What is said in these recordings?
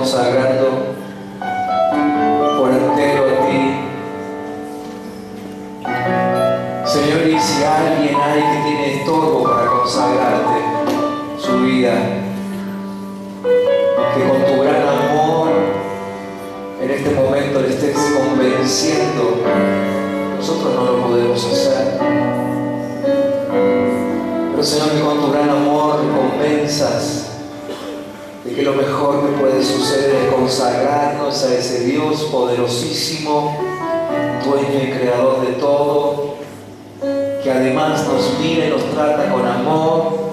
consagrando por entero a ti. Señor, y si alguien hay que tiene estorbo para consagrarte su vida, que con tu gran amor en este momento le estés convenciendo, nosotros no lo podemos hacer. Pero Señor, que con tu gran amor le convenzas de que lo mejor que puede suceder es consagrarnos a ese Dios poderosísimo, dueño y creador de todo, que además nos mira y nos trata con amor,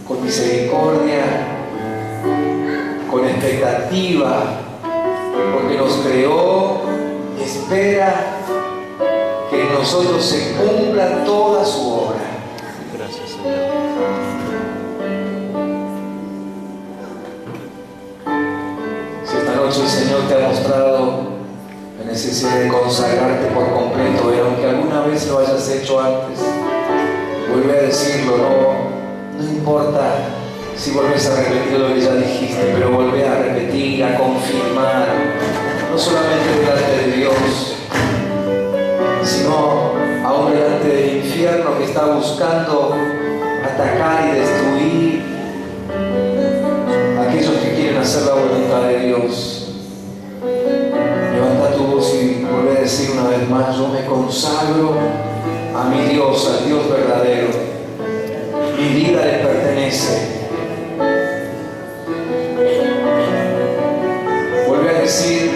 con misericordia, con expectativa, porque nos creó y espera que en nosotros se cumpla toda su obra. Gracias, Señor. Si esta noche el Señor te ha mostrado la necesidad de consagrarte por completo, y aunque alguna vez lo hayas hecho antes, vuelve a decirlo, no importa si volvés a repetir lo que ya dijiste, pero volvé a repetir, a confirmar, no solamente delante de Dios, sino aún delante del infierno que está buscando atacar y destruir a aquellos que quieren hacer la voluntad de Dios. Levanta tu voz y vuelve a decir una vez más: yo me consagro a mi Dios, al Dios verdadero. Mi vida le pertenece. Vuelve a decir: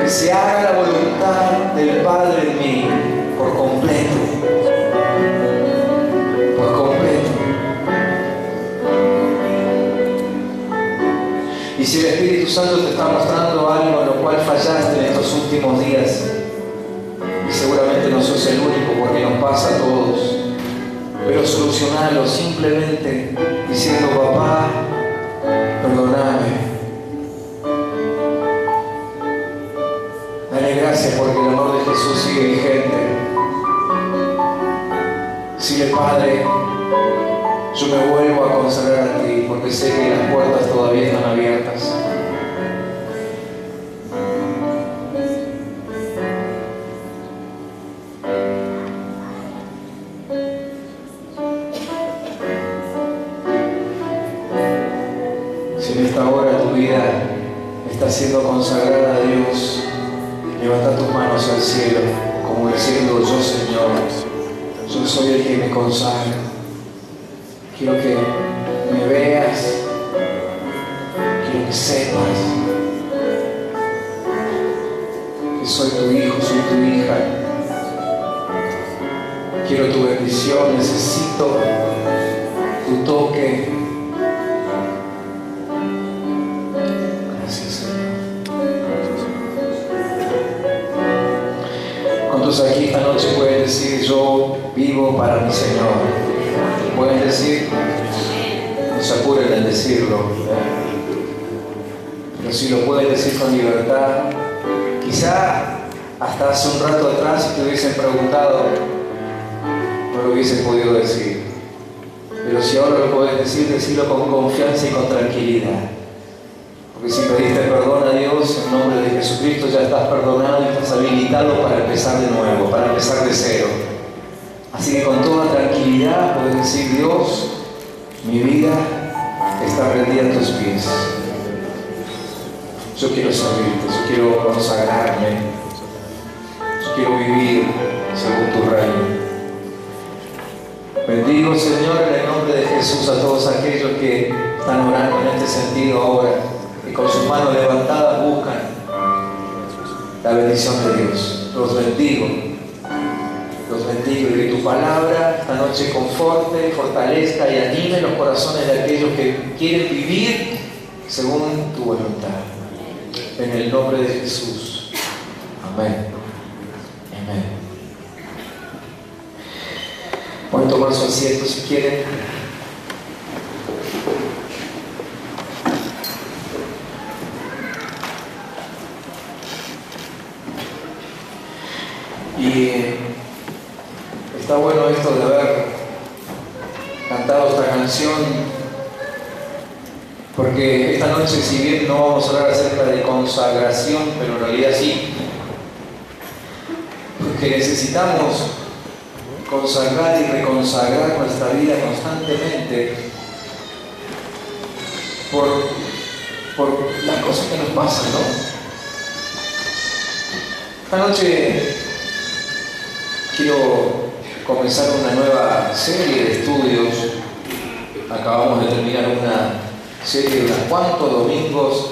que se haga la voluntad del Padre en mí por completo. Por completo. Y si el Espíritu Santo te está mostrando algo en lo cual fallaste en estos últimos días, y seguramente no sos el único porque nos pasa a todos, pero solucionalo simplemente diciendo: papá, perdóname. Dale gracias porque el amor de Jesús sigue vigente. Dile: Padre, yo me vuelvo a consagrar a ti porque sé que las puertas todavía están abiertas. Si en esta hora tu vida está siendo consagrada a Dios, levanta tus manos al cielo como diciendo: yo, Señor, yo soy el que me consagra. Quiero que me veas, quiero que sepas que soy tu hijo, soy tu hija. Quiero tu bendición, necesito tu toque. Gracias, Señor. ¿Cuántos aquí esta noche pueden decir: yo vivo para mi Señor? Pueden decir, no se apuren en decirlo, pero si lo pueden decir con libertad. Quizá hasta hace un rato atrás, si te hubiesen preguntado, no lo hubiesen podido decir, pero si ahora lo puedes decir, decirlo con confianza y con tranquilidad, porque si pediste perdón a Dios en nombre de Jesucristo, ya estás perdonado y estás habilitado para empezar de nuevo, para empezar de cero. Así que con toda tranquilidad puedes decir: Dios, mi vida está rendida a tus pies. Yo quiero servirte, yo quiero consagrarme, yo quiero vivir según tu reino. Bendigo, Señor, en el nombre de Jesús a todos aquellos que están orando en este sentido ahora, y con sus manos levantadas buscan la bendición de Dios. Los bendigo. Los bendigo, y que tu palabra esta noche conforte, fortalezca y anime los corazones de aquellos que quieren vivir según tu voluntad. En el nombre de Jesús. Amén. Amén. Pueden tomar su asiento si quieren. Y está bueno esto de haber cantado esta canción, porque Porque esta noche, si bien no vamos a hablar acerca de consagración, pero en realidad sí, porque necesitamos consagrar y reconsagrar nuestra vida constantemente por las cosas que nos pasan, ¿no? Esta noche quiero comenzar una nueva serie de estudios. Acabamos de terminar una serie de unos cuantos domingos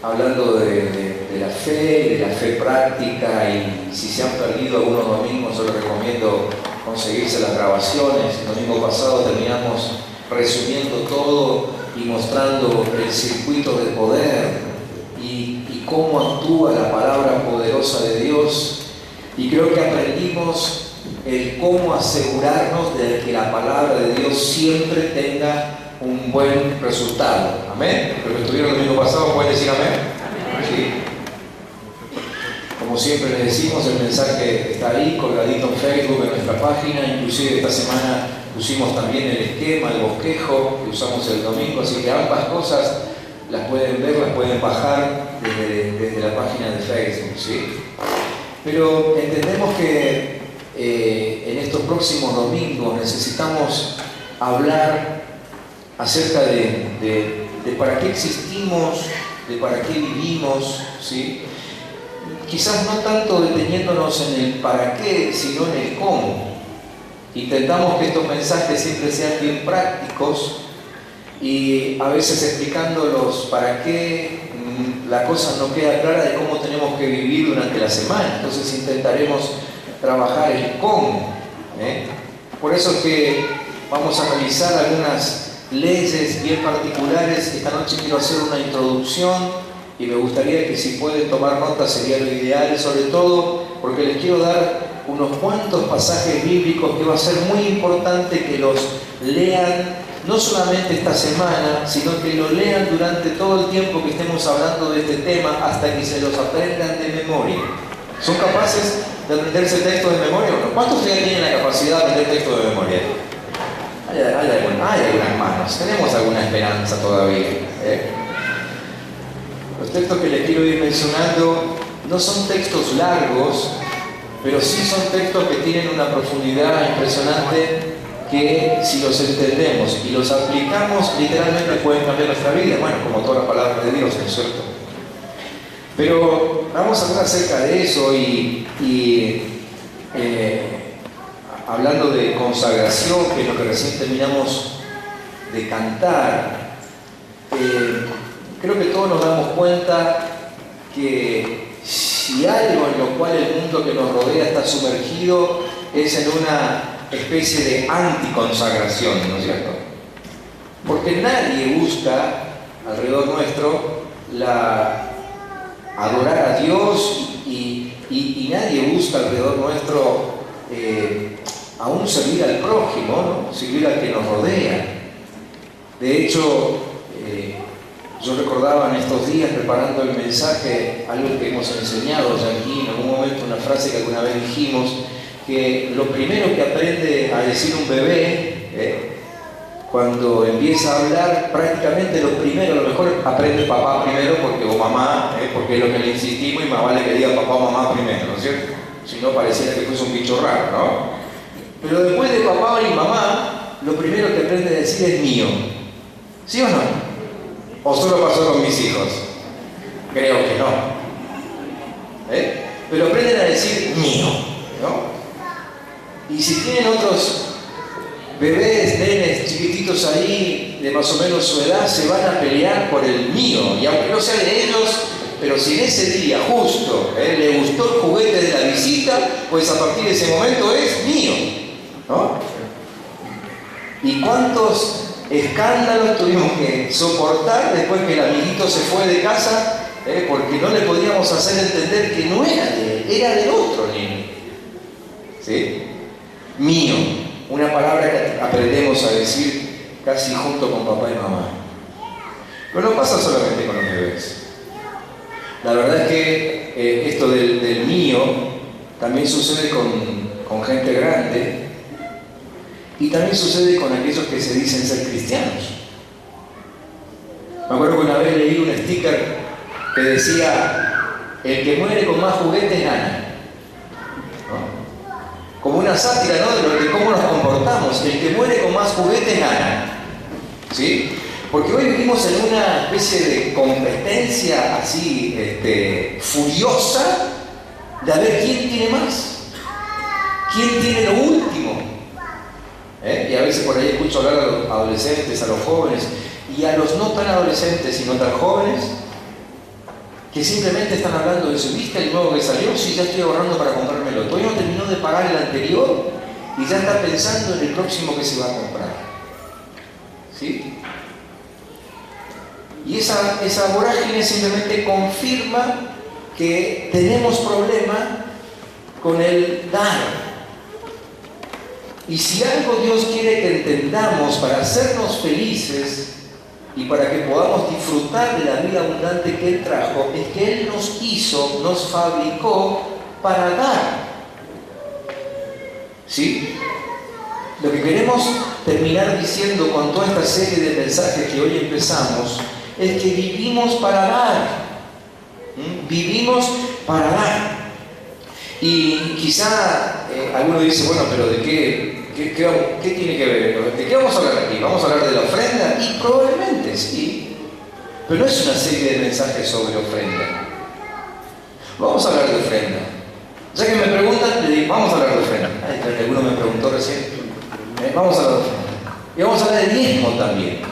hablando de la fe y de la fe práctica, y si se han perdido algunos domingos yo les recomiendo conseguirse las grabaciones. El domingo pasado terminamos resumiendo todo y mostrando el circuito de poder y cómo actúa la palabra poderosa de Dios, y creo que aprendimos el cómo asegurarnos de que la palabra de Dios siempre tenga un buen resultado. Amén. Los que estuvieron el domingo pasado pueden decir amén. Sí. Como siempre les decimos, el mensaje está ahí colgadito en Facebook, en nuestra página. Inclusive esta semana pusimos también el esquema, el bosquejo que usamos el domingo, así que ambas cosas las pueden ver, las pueden bajar desde la página de Facebook, ¿sí? Pero entendemos que en estos próximos domingos necesitamos hablar acerca de para qué existimos, de para qué vivimos, ¿sí? Quizás no tanto deteniéndonos en el para qué, sino en el cómo. Intentamos que estos mensajes siempre sean bien prácticos, y a veces explicándolos para qué la cosa no queda clara de cómo tenemos que vivir durante la semana. Entonces intentaremos trabajar el cómo. Por eso es que vamos a revisar algunas leyes bien particulares. Esta noche quiero hacer una introducción y me gustaría que, si pueden tomar notas, sería lo ideal, sobre todo porque les quiero dar unos cuantos pasajes bíblicos que va a ser muy importante que los lean, no solamente esta semana, sino que lo lean durante todo el tiempo que estemos hablando de este tema, hasta que se los aprendan de memoria. ¿Son capaces de aprenderse el texto de memoria o no? ¿Cuántos de ustedes tienen la capacidad de aprender texto de memoria? Hay algunas manos, tenemos alguna esperanza todavía. Los textos que les quiero ir mencionando no son textos largos, pero sí son textos que tienen una profundidad impresionante, que si los entendemos y los aplicamos, literalmente pueden cambiar nuestra vida. Bueno, como toda la palabra de Dios, ¿no es cierto? Pero vamos a hablar acerca de eso hablando de consagración, que es lo que recién terminamos de cantar. Creo que todos nos damos cuenta que si algo en lo cual el mundo que nos rodea está sumergido es en una especie de anticonsagración, ¿no es cierto? Porque nadie busca alrededor nuestro adorar a Dios, y nadie busca alrededor nuestro aún servir al prójimo, ¿no? Servir al que nos rodea. De hecho, yo recordaba en estos días, preparando el mensaje, algo que hemos enseñado ya aquí en algún momento, una frase que alguna vez dijimos, que lo primero que aprende a decir un bebé, cuando empieza a hablar, prácticamente lo mejor aprende papá primero, o mamá, porque es lo que le insistimos, y más vale que diga papá o mamá primero, ¿no es cierto? Si no, pareciera que fuese un bicho raro, ¿no? Pero después de papá y mamá, lo primero que aprende a decir es mío. ¿Sí o no? ¿O solo pasó con mis hijos? Creo que no. Pero aprenden a decir mío, ¿no? Y si tienen otros bebés, nenes chiquititos ahí, de más o menos su edad, se van a pelear por el mío. Y aunque no sea de ellos, pero si en ese día justo le gustó el juguete de la visita, pues a partir de ese momento es mío, ¿no? ¿Y cuántos escándalos tuvimos que soportar después que el amiguito se fue de casa, porque no le podíamos hacer entender que no era de él, era del otro niño? ¿Sí? Mío, una palabra que aprendemos a decir casi junto con papá y mamá. Pero no pasa solamente con los bebés. La verdad es que esto del mío también sucede con gente grande, y también sucede con aquellos que se dicen ser cristianos. Me acuerdo que una vez leí un sticker que decía: el que muere con más juguetes gana. ¿No? Como una sátira, ¿no?, de cómo nos comportamos. El que muere con más juguetes gana. ¿Sí? Porque hoy vivimos en una especie de competencia así furiosa de a ver quién tiene más, quién tiene lo último. Y a veces por ahí escucho hablar a los adolescentes, a los jóvenes y a los no tan adolescentes y no tan jóvenes, que simplemente están hablando de su vista, el nuevo que salió, sí, ya estoy ahorrando para comprármelo. Todavía no terminó de pagar el anterior y ya está pensando en el próximo que se va a comprar. ¿Sí? Y esa vorágine simplemente confirma que tenemos problema con el dar. Y si algo Dios quiere que entendamos para hacernos felices y para que podamos disfrutar de la vida abundante que Él trajo, es que Él nos hizo, nos fabricó para dar. ¿Sí? Lo que queremos terminar diciendo con toda esta serie de mensajes que hoy empezamos es que vivimos para dar. Vivimos para dar. Y quizá alguno dice: bueno, pero ¿de qué tiene que ver? ¿De qué vamos a hablar aquí? ¿Vamos a hablar de la ofrenda? Y probablemente sí, pero no es una serie de mensajes sobre ofrenda. Vamos a hablar de ofrenda. Ya que me preguntan, le digo: vamos a hablar de ofrenda. Alguno me preguntó recién. Vamos a hablar de ofrenda. Y vamos a hablar de diezmo también.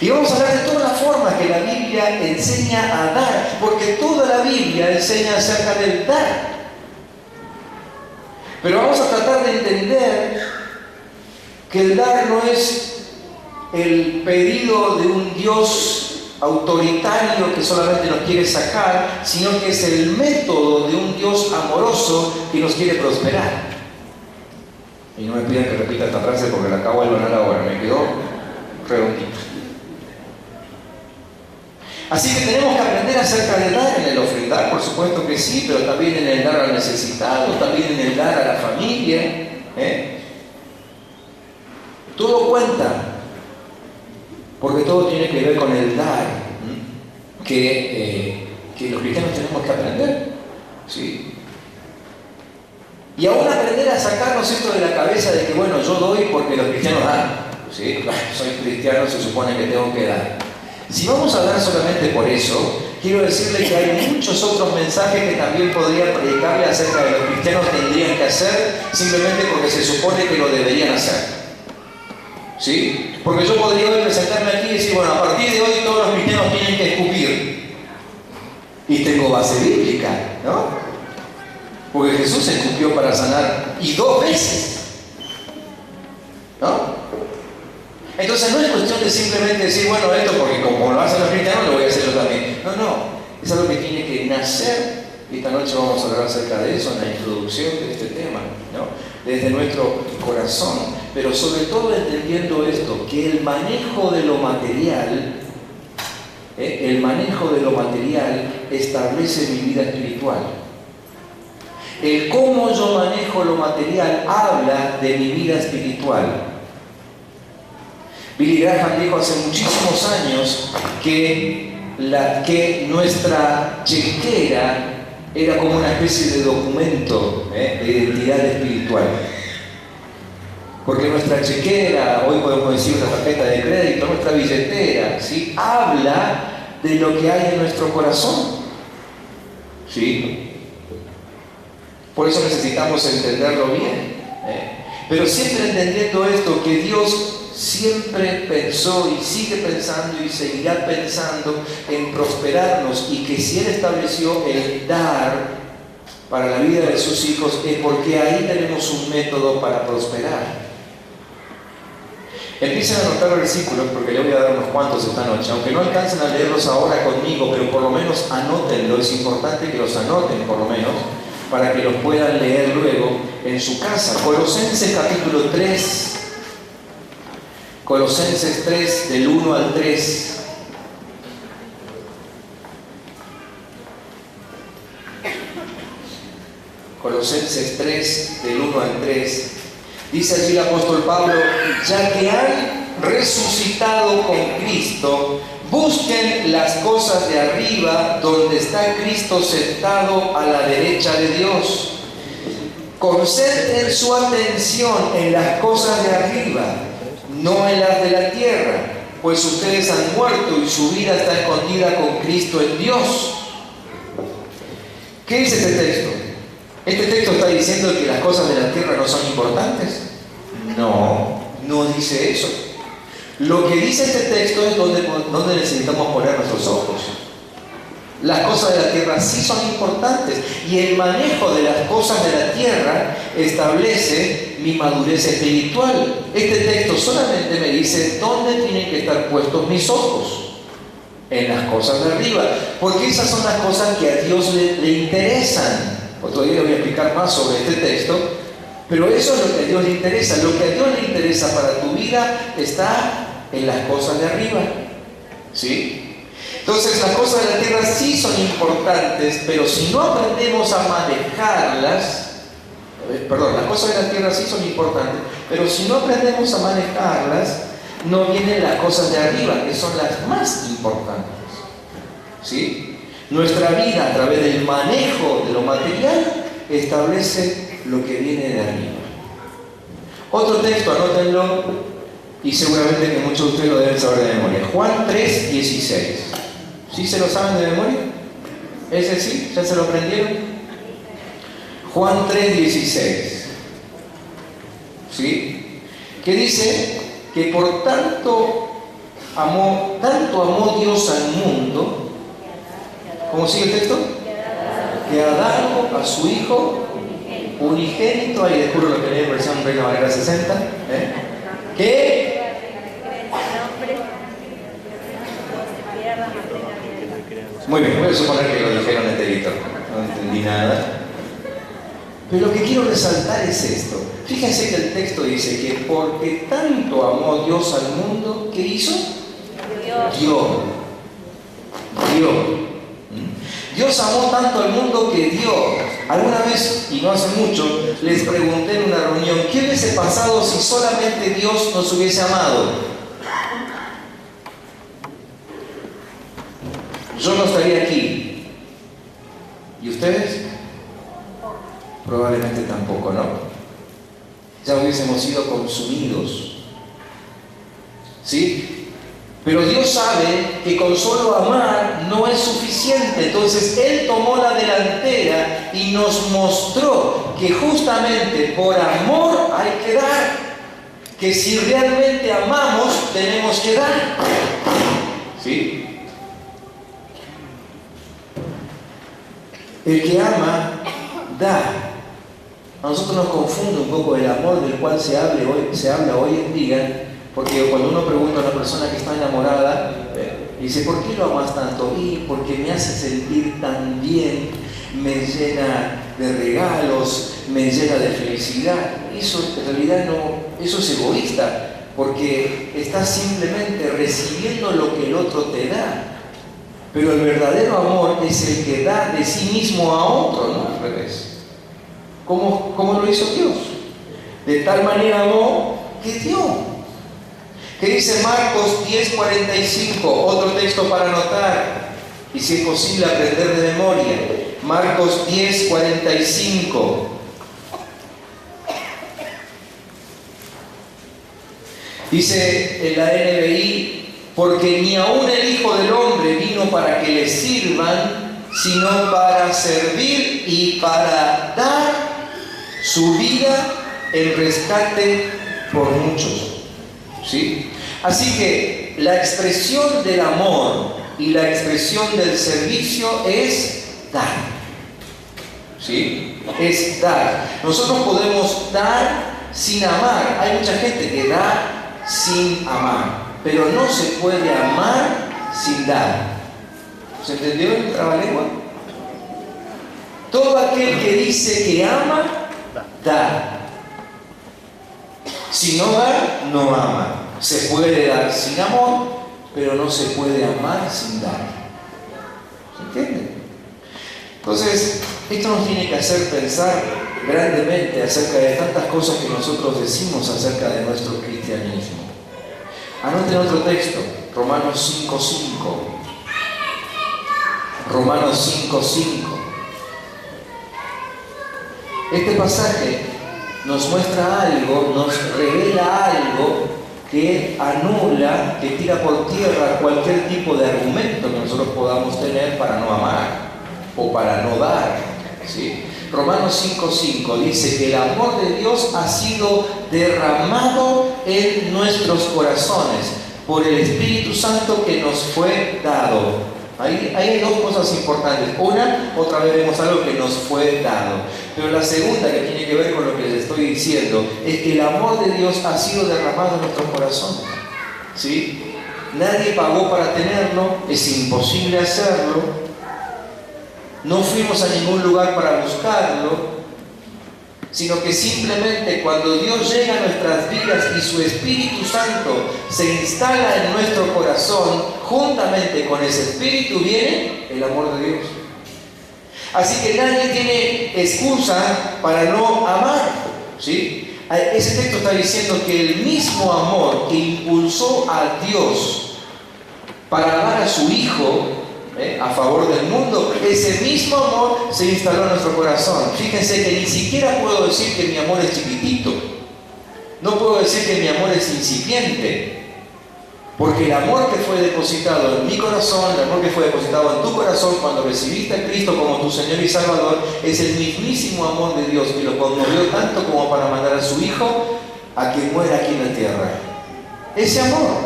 Y vamos a hablar de todas las formas que la Biblia enseña a dar, porque toda la Biblia enseña acerca del dar. Pero vamos a tratar de entender que el dar no es el pedido de un Dios autoritario que solamente nos quiere sacar, sino que es el método de un Dios amoroso que nos quiere prosperar. Y no me pidan que repita esta frase porque la acabo de donar ahora, me quedó redondita. Así que tenemos que aprender acerca de dar en el ofrendar, por supuesto que sí, pero también en el dar al necesitado, también en el dar a la familia. Todo cuenta, porque todo tiene que ver con el dar, que los cristianos tenemos que aprender. ¿Sí? Y aún aprender a sacarnos esto de la cabeza de que, bueno, yo doy porque los cristianos dan. ¿Sí? Soy cristiano, se supone que tengo que dar. Si vamos a hablar solamente por eso, quiero decirle que hay muchos otros mensajes que también podría predicarle acerca de lo que los cristianos tendrían que hacer, simplemente porque se supone que lo deberían hacer. ¿Sí? Porque yo podría hoy presentarme aquí y decir: bueno, a partir de hoy todos los cristianos tienen que escupir. Y tengo base bíblica, ¿no? Porque Jesús escupió para sanar, y 2 veces. ¿No? Entonces no es cuestión de simplemente decir: bueno, esto porque como lo hacen los cristianos, lo voy a hacer yo también. No, es algo que tiene que nacer. Y esta noche vamos a hablar acerca de eso en la introducción de este tema, ¿no? Desde nuestro corazón, pero sobre todo entendiendo esto, que el manejo de lo material, establece mi vida espiritual. El cómo yo manejo lo material habla de mi vida espiritual. Billy Graham dijo hace muchísimos años que nuestra chequera era como una especie de documento de identidad espiritual. Porque nuestra chequera, hoy podemos decir una tarjeta de crédito, nuestra billetera, ¿sí?, habla de lo que hay en nuestro corazón. ¿Sí? Por eso necesitamos entenderlo bien. Pero siempre entendiendo esto, que Dios siempre pensó y sigue pensando y seguirá pensando en prosperarnos, y que si Él estableció el dar para la vida de sus hijos es porque ahí tenemos un método para prosperar. Empiecen a anotar versículos, porque le voy a dar unos cuantos esta noche, aunque no alcancen a leerlos ahora conmigo, pero por lo menos anótenlo. Es importante que los anoten por lo menos, para que los puedan leer luego en su casa. Colosenses capítulo 3, Colosenses 3, del 1 al 3. Colosenses 3, del 1 al 3. Dice allí el apóstol Pablo: ya que han resucitado con Cristo, Busquen las cosas de arriba, donde está Cristo sentado a la derecha de Dios. Concentren su atención en las cosas de arriba, no en las de la tierra, pues ustedes han muerto y su vida está escondida con Cristo en Dios. ¿Qué dice este texto? ¿Este texto está diciendo que las cosas de la tierra no son importantes? No, no dice eso. Lo que dice este texto es donde necesitamos poner nuestros ojos. Las cosas de la tierra sí son importantes, y el manejo de las cosas de la tierra establece mi madurez espiritual. Este texto solamente me dice dónde tienen que estar puestos mis ojos. En las cosas de arriba, porque esas son las cosas que a Dios le interesan. Otro día voy a explicar más sobre este texto, pero eso es lo que a Dios le interesa. Lo que a Dios le interesa para tu vida está en las cosas de arriba, ¿sí? Entonces las cosas de la tierra sí son importantes, pero si no aprendemos a manejarlas, las cosas de la tierra sí son importantes, pero si no aprendemos a manejarlas, no vienen las cosas de arriba, que son las más importantes, ¿sí? Nuestra vida, a través del manejo de lo material, establece lo que viene de arriba. Otro texto, anótenlo, y seguramente que muchos de ustedes lo deben saber de memoria. Juan 3:16. ¿Sí se lo saben de memoria? ¿Ese sí? ¿Ya se lo aprendieron? Juan 3:16. ¿Sí? Que dice que por tanto amó Dios al mundo. ¿Cómo sigue el texto? Que ha dado a su Hijo unigénito, ahí descubro lo que leí en versión Reina Valera 60, que muy bien, voy a suponer que lo dijeron enterito, no entendí nada. Pero lo que quiero resaltar es esto. Fíjense que el texto dice que porque tanto amó Dios al mundo, ¿qué hizo? Dio. Dios amó tanto al mundo que dio. Alguna vez, y no hace mucho, les pregunté en una reunión, ¿qué hubiese pasado si solamente Dios nos hubiese amado? Yo no estaría aquí. ¿Y ustedes? Probablemente tampoco, ¿no? Ya hubiésemos sido consumidos. ¿Sí? Pero Dios sabe que con solo amar no es suficiente. Entonces Él tomó la delantera y nos mostró que justamente por amor hay que dar. Que si realmente amamos, tenemos que dar. ¿Sí? El que ama, da. A nosotros nos confunde un poco el amor del cual se habla hoy en día, porque cuando uno pregunta a una persona que está enamorada, dice, ¿por qué lo amas tanto? Y porque me hace sentir tan bien, me llena de regalos, me llena de felicidad. Eso en realidad no, eso es egoísta, porque estás simplemente recibiendo lo que el otro te da. Pero el verdadero amor es el que da de sí mismo a otro, no al revés. ¿Cómo lo hizo Dios? De tal manera amó que dio. ¿Qué dice Marcos 10:45? Otro texto para anotar, y si es posible aprender de memoria. Marcos 10:45. Dice en la NBI, porque ni aun el Hijo del Hombre vino para que le sirvan, sino para servir y para dar su vida en rescate por muchos. ¿Sí? Así que la expresión del amor y la expresión del servicio es dar. ¿Sí? Es dar. Nosotros podemos dar sin amar. Hay mucha gente que da sin amar, pero no se puede amar sin dar. ¿Se entendió el trabalengua? Todo aquel que dice que ama, da. Si no da, no ama. Se puede dar sin amor, pero no se puede amar sin dar. ¿Se entiende? Entonces, esto nos tiene que hacer pensar grandemente acerca de tantas cosas que nosotros decimos acerca de nuestro cristianismo. Anoten otro texto, Romanos 5:5. Romanos 5:5. Este pasaje nos muestra algo, nos revela algo que anula, que tira por tierra cualquier tipo de argumento que nosotros podamos tener para no amar o para no dar, ¿sí? Romanos 5:5 dice que el amor de Dios ha sido derramado en nuestros corazones por el Espíritu Santo que nos fue dado. Ahí hay dos cosas importantes. Una, otra vez vemos algo que nos fue dado. Pero la segunda, que tiene que ver con lo que les estoy diciendo, es que el amor de Dios ha sido derramado en nuestros corazones, ¿sí? Nadie pagó para tenerlo, es imposible hacerlo. No fuimos a ningún lugar para buscarlo, sino que simplemente cuando Dios llega a nuestras vidas y su Espíritu Santo se instala en nuestro corazón, juntamente con ese Espíritu viene el amor de Dios. Así que nadie tiene excusa para no amar, ¿sí? Ese texto está diciendo que el mismo amor que impulsó a Dios para amar a su Hijo a favor del mundo, ese mismo amor se instaló en nuestro corazón. Fíjense que ni siquiera puedo decir que mi amor es chiquitito, no puedo decir que mi amor es incipiente, porque el amor que fue depositado en mi corazón, el amor que fue depositado en tu corazón cuando recibiste a Cristo como tu Señor y Salvador, es el mismísimo amor de Dios que lo conmovió tanto como para mandar a su Hijo a que muera aquí en la tierra. Ese amor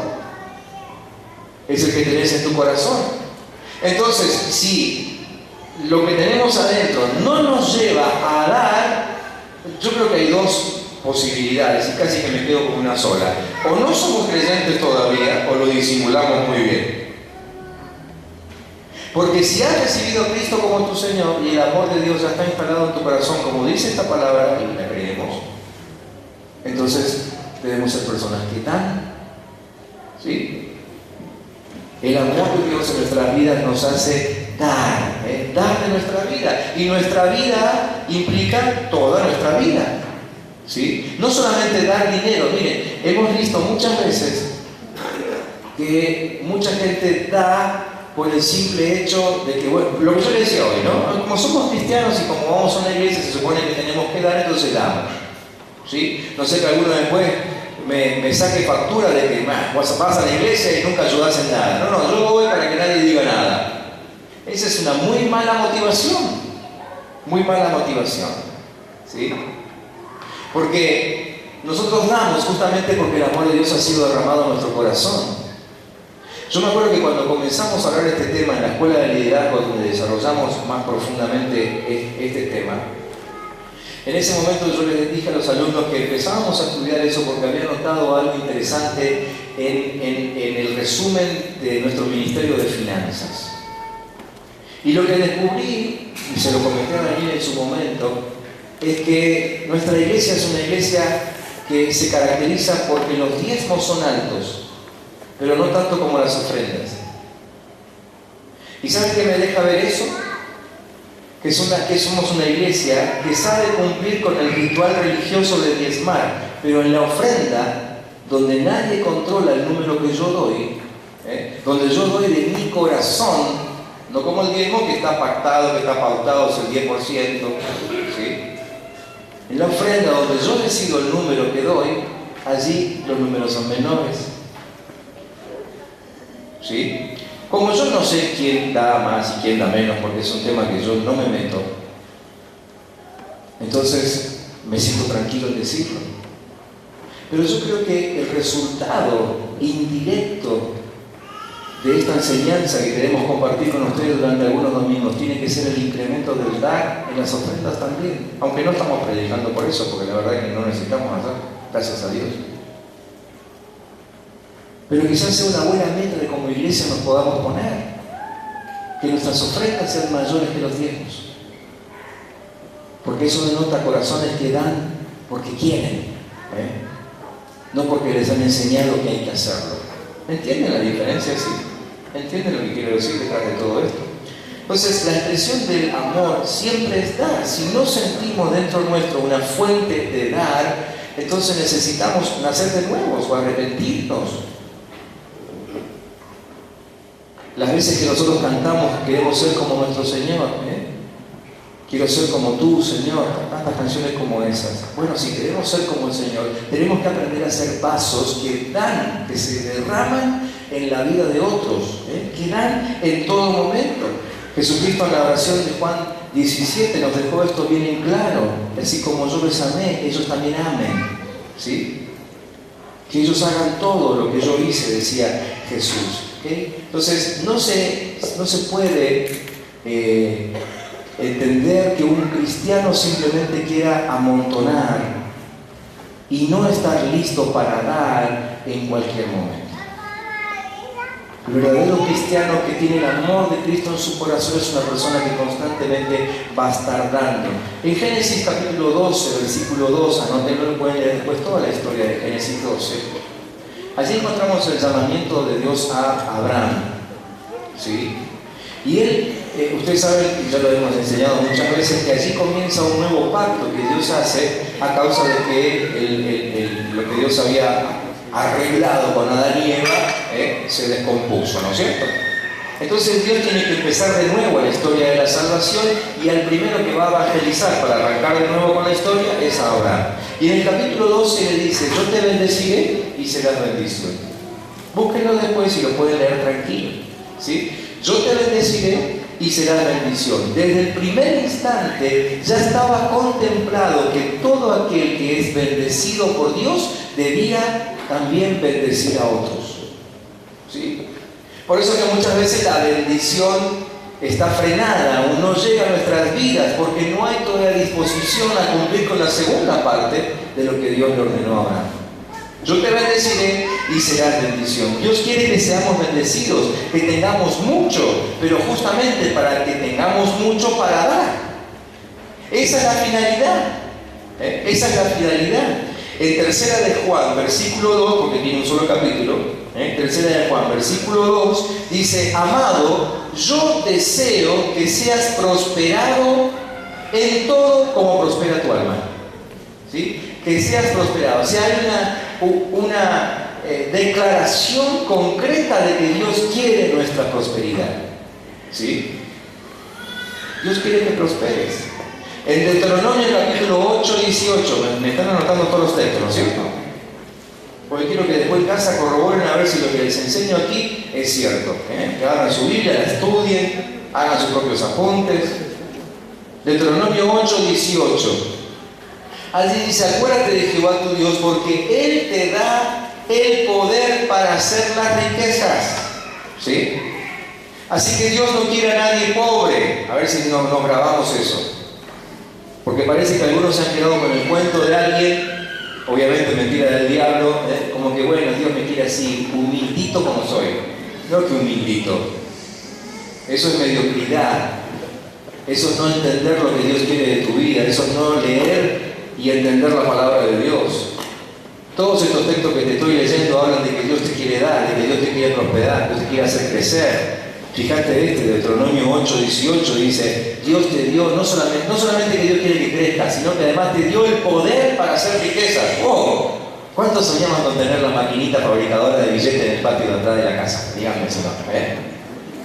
es el que tenés en tu corazón. Entonces, si lo que tenemos adentro no nos lleva a dar, yo creo que hay dos posibilidades y casi que me quedo con una sola. O no somos creyentes todavía o lo disimulamos muy bien. Porque si has recibido a Cristo como tu Señor y el amor de Dios ya está instalado en tu corazón, como dice esta palabra y la creemos, entonces debemos ser personas que dan, ¿sí? El amor de Dios en nuestras vidas nos hace dar, dar de nuestra vida. Y nuestra vida implica toda nuestra vida, ¿sí? No solamente dar dinero. Miren, hemos visto muchas veces que mucha gente da por el simple hecho de que, bueno, lo que yo le decía hoy, ¿no? Como somos cristianos y como vamos a una iglesia, se supone que tenemos que dar, entonces damos, ¿sí? No sé que alguno después me saque factura de que vas a la iglesia y nunca ayudas en nada. No, yo voy para que nadie diga nada. Esa es una muy mala motivación. Muy mala motivación, ¿sí? Porque nosotros damos justamente porque el amor de Dios ha sido derramado en nuestro corazón. Yo me acuerdo que cuando comenzamos a hablar de este tema en la Escuela de Liderazgo, donde desarrollamos más profundamente este tema, en ese momento yo les dije a los alumnos que empezábamos a estudiar eso porque había notado algo interesante en el resumen de nuestro Ministerio de Finanzas. Y lo que descubrí, y se lo comenté a Daniel en su momento, es que nuestra iglesia es una iglesia que se caracteriza porque los diezmos son altos, pero no tanto como las ofrendas. ¿Y saben qué me deja ver eso? Que somos una iglesia que sabe cumplir con el ritual religioso de diezmar, pero en la ofrenda, donde nadie controla el número que yo doy, donde yo doy de mi corazón, no como el diezmo que está pactado, que está pautado, es el 10%, ¿sí? En la ofrenda, donde yo decido el número que doy, allí los números son menores, ¿sí? Como yo no sé quién da más y quién da menos, porque es un tema que yo no me meto, entonces me siento tranquilo en decirlo. Pero yo creo que el resultado indirecto de esta enseñanza que queremos compartir con ustedes durante algunos domingos tiene que ser el incremento del dar en las ofrendas también. Aunque no estamos predicando por eso, porque la verdad es que no necesitamos hacer, gracias a Dios. Pero quizás sea una buena meta de como iglesia nos podamos poner, que nuestras ofrendas sean mayores que los diezmos, porque eso denota corazones que dan porque quieren, no porque les han enseñado que hay que hacerlo. ¿Entienden la diferencia? Sí. ¿Entienden lo que quiero decir detrás de todo esto? Entonces, la expresión del amor siempre es dar. Si no sentimos dentro nuestro una fuente de dar, entonces necesitamos nacer de nuevo o arrepentirnos. Las veces que nosotros cantamos queremos ser como nuestro Señor, quiero ser como tú, Señor, tantas canciones como esas. Bueno, si queremos ser como el Señor, tenemos que aprender a hacer vasos que dan, que se derraman en la vida de otros, que dan en todo momento. Jesucristo en la oración de Juan 17 nos dejó esto bien en claro. Así como yo les amé, ellos también amen. ¿Sí? Que ellos hagan todo lo que yo hice, decía Jesús. ¿Okay? Entonces, no se puede entender que un cristiano simplemente quiera amontonar y no estar listo para dar en cualquier momento. El verdadero cristiano que tiene el amor de Cristo en su corazón es una persona que constantemente va a estar dando. En Génesis capítulo 12, versículo 2, anótenlo, pueden leer después toda la historia de Génesis 12. Allí encontramos el llamamiento de Dios a Abraham. ¿Sí? Y él, ustedes saben, y ya lo hemos enseñado muchas veces, que allí comienza un nuevo pacto que Dios hace a causa de que lo que Dios había arreglado con Adán y Eva se descompuso, ¿no es cierto? Entonces Dios tiene que empezar de nuevo la historia de la salvación, y al primero que va a evangelizar para arrancar de nuevo con la historia es a Abraham. Y en el capítulo 12 le dice: yo te bendeciré y serás bendición. Búsquenlo después y lo pueden leer tranquilo, ¿sí? Yo te bendeciré y serás bendición. Desde el primer instante ya estaba contemplado que todo aquel que es bendecido por Dios debía también bendecir a otros, ¿sí? Por eso que muchas veces la bendición está frenada o no llega a nuestras vidas, porque no hay todavía disposición a cumplir con la segunda parte de lo que Dios le ordenó a Abraham. Yo te bendeciré y serás bendición. Dios quiere que seamos bendecidos, que tengamos mucho, pero justamente para que tengamos mucho para dar. Esa es la finalidad. Esa es la finalidad. En Tercera de Juan, versículo 2, porque tiene un solo capítulo, Tercera de Juan, versículo 2, dice: amado, yo deseo que seas prosperado en todo como prospera tu alma. ¿Sí? Que seas prosperado. O sea, hay una declaración concreta de que Dios quiere nuestra prosperidad. ¿Sí? Dios quiere que prosperes. En Deuteronomio capítulo 8, 18, me están anotando todos los textos, ¿no es cierto? Porque quiero que después en casa corroboren a ver si lo que les enseño aquí es cierto. Que hagan su Biblia, la estudien, hagan sus propios apuntes. Deuteronomio 8, 18. Allí dice: acuérdate de Jehová tu Dios, porque Él te da el poder para hacer las riquezas. ¿Sí? Así que Dios no quiere a nadie pobre. A ver si nos grabamos eso. Porque parece que algunos se han quedado con el cuento de alguien, obviamente mentira del diablo, como que bueno, Dios me quiere así, humildito como soy. No que humildito. Eso es mediocridad. Eso es no entender lo que Dios quiere de tu vida. Eso es no leer y entender la palabra de Dios. Todos estos textos que te estoy leyendo hablan de que Dios te quiere dar, de que Dios te quiere prosperar, Dios te quiere hacer crecer. Fíjate Deuteronomio 8, 18 dice: Dios te dio, no solamente que Dios quiere que crezcas, sino que además te dio el poder para hacer riquezas. ¡Oh! ¿Cuántos soñamos con tener la maquinita fabricadora de billetes en el patio de atrás de la casa? Díganme si no.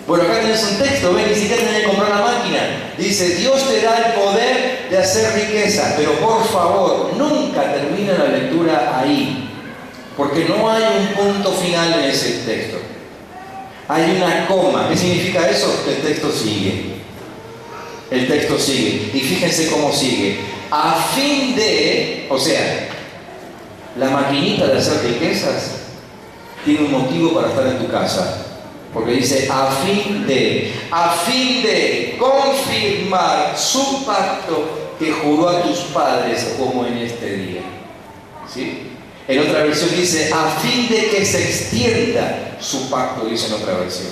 Bueno, acá tenés un texto, ni siquiera tenés que comprar la máquina. Dice: Dios te da el poder de hacer riqueza, pero por favor, nunca termina la lectura ahí, porque no hay un punto final en ese texto. Hay una coma. ¿Qué significa eso? El texto sigue. El texto sigue. Y fíjense cómo sigue. A fin de, o sea, la maquinita de hacer riquezas tiene un motivo para estar en tu casa. Porque dice: a fin de confirmar su pacto que juró a tus padres como en este día. ¿Sí? En otra versión dice: a fin de que se extienda su pacto, dice en otra versión.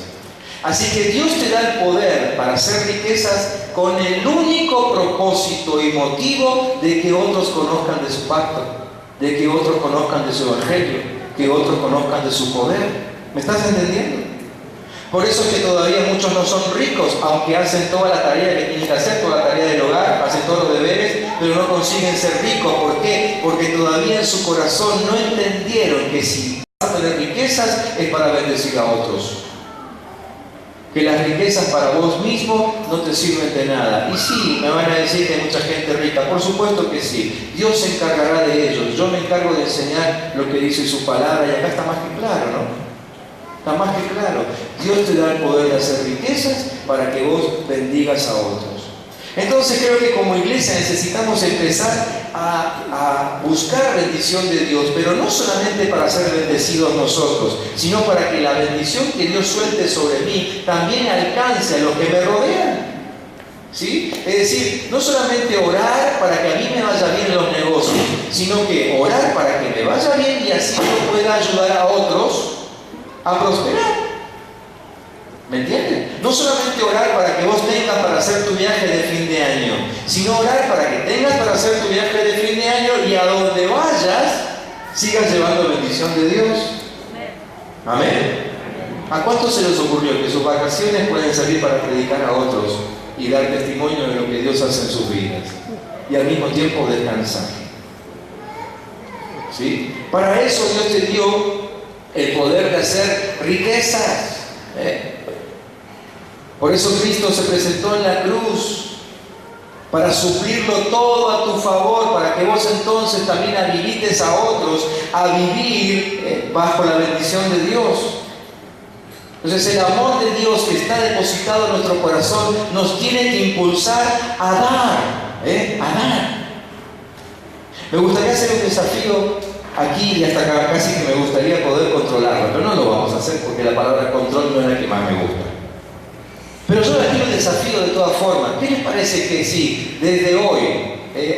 Así que Dios te da el poder para hacer riquezas con el único propósito y motivo de que otros conozcan de su pacto, de que otros conozcan de su evangelio, que otros conozcan de su poder. ¿Me estás entendiendo? Por eso es que todavía muchos no son ricos, aunque hacen toda la tarea que tienen que hacer, toda la tarea del hogar, hacen todos los deberes, pero no consiguen ser ricos. ¿Por qué? Porque todavía en su corazón no entendieron que si van a tener riquezas es para bendecir a otros. que las riquezas para vos mismo no te sirven de nada. Y sí, me van a decir que hay mucha gente rica. Por supuesto que sí. Dios se encargará de ellos. Yo me encargo de enseñar lo que dice su palabra y acá está más que claro, ¿no? Está más que claro. Dios te da el poder de hacer riquezas para que vos bendigas a otros. Entonces creo que como iglesia necesitamos empezar a buscar bendición de Dios, pero no solamente para ser bendecidos nosotros, sino para que la bendición que Dios suelte sobre mí también alcance a los que me rodean. ¿Sí? Es decir, no solamente orar para que a mí me vaya bien en los negocios, sino que orar para que me vaya bien y así yo pueda ayudar a otros a prosperar. ¿Me entienden? No solamente orar para que vos tengas para hacer tu viaje de fin de año, sino orar para que tengas para hacer tu viaje de fin de año y a donde vayas sigas llevando bendición de Dios. Amén. ¿A cuántos se les ocurrió que sus vacaciones pueden servir para predicar a otros y dar testimonio de lo que Dios hace en sus vidas y al mismo tiempo descansar? ¿Sí? Para eso Dios te dio el poder de hacer riquezas. Por eso Cristo se presentó en la cruz, para suplirlo todo a tu favor, para que vos entonces también habilites a otros a vivir bajo la bendición de Dios. Entonces el amor de Dios que está depositado en nuestro corazón nos tiene que impulsar a dar, a dar. Me gustaría hacer un desafío aquí y hasta acá, casi que me gustaría poder controlarlo, pero no lo vamos a hacer porque la palabra control no es la que más me gusta. Pero yo les quiero el desafío de todas formas. ¿Qué les parece que si desde hoy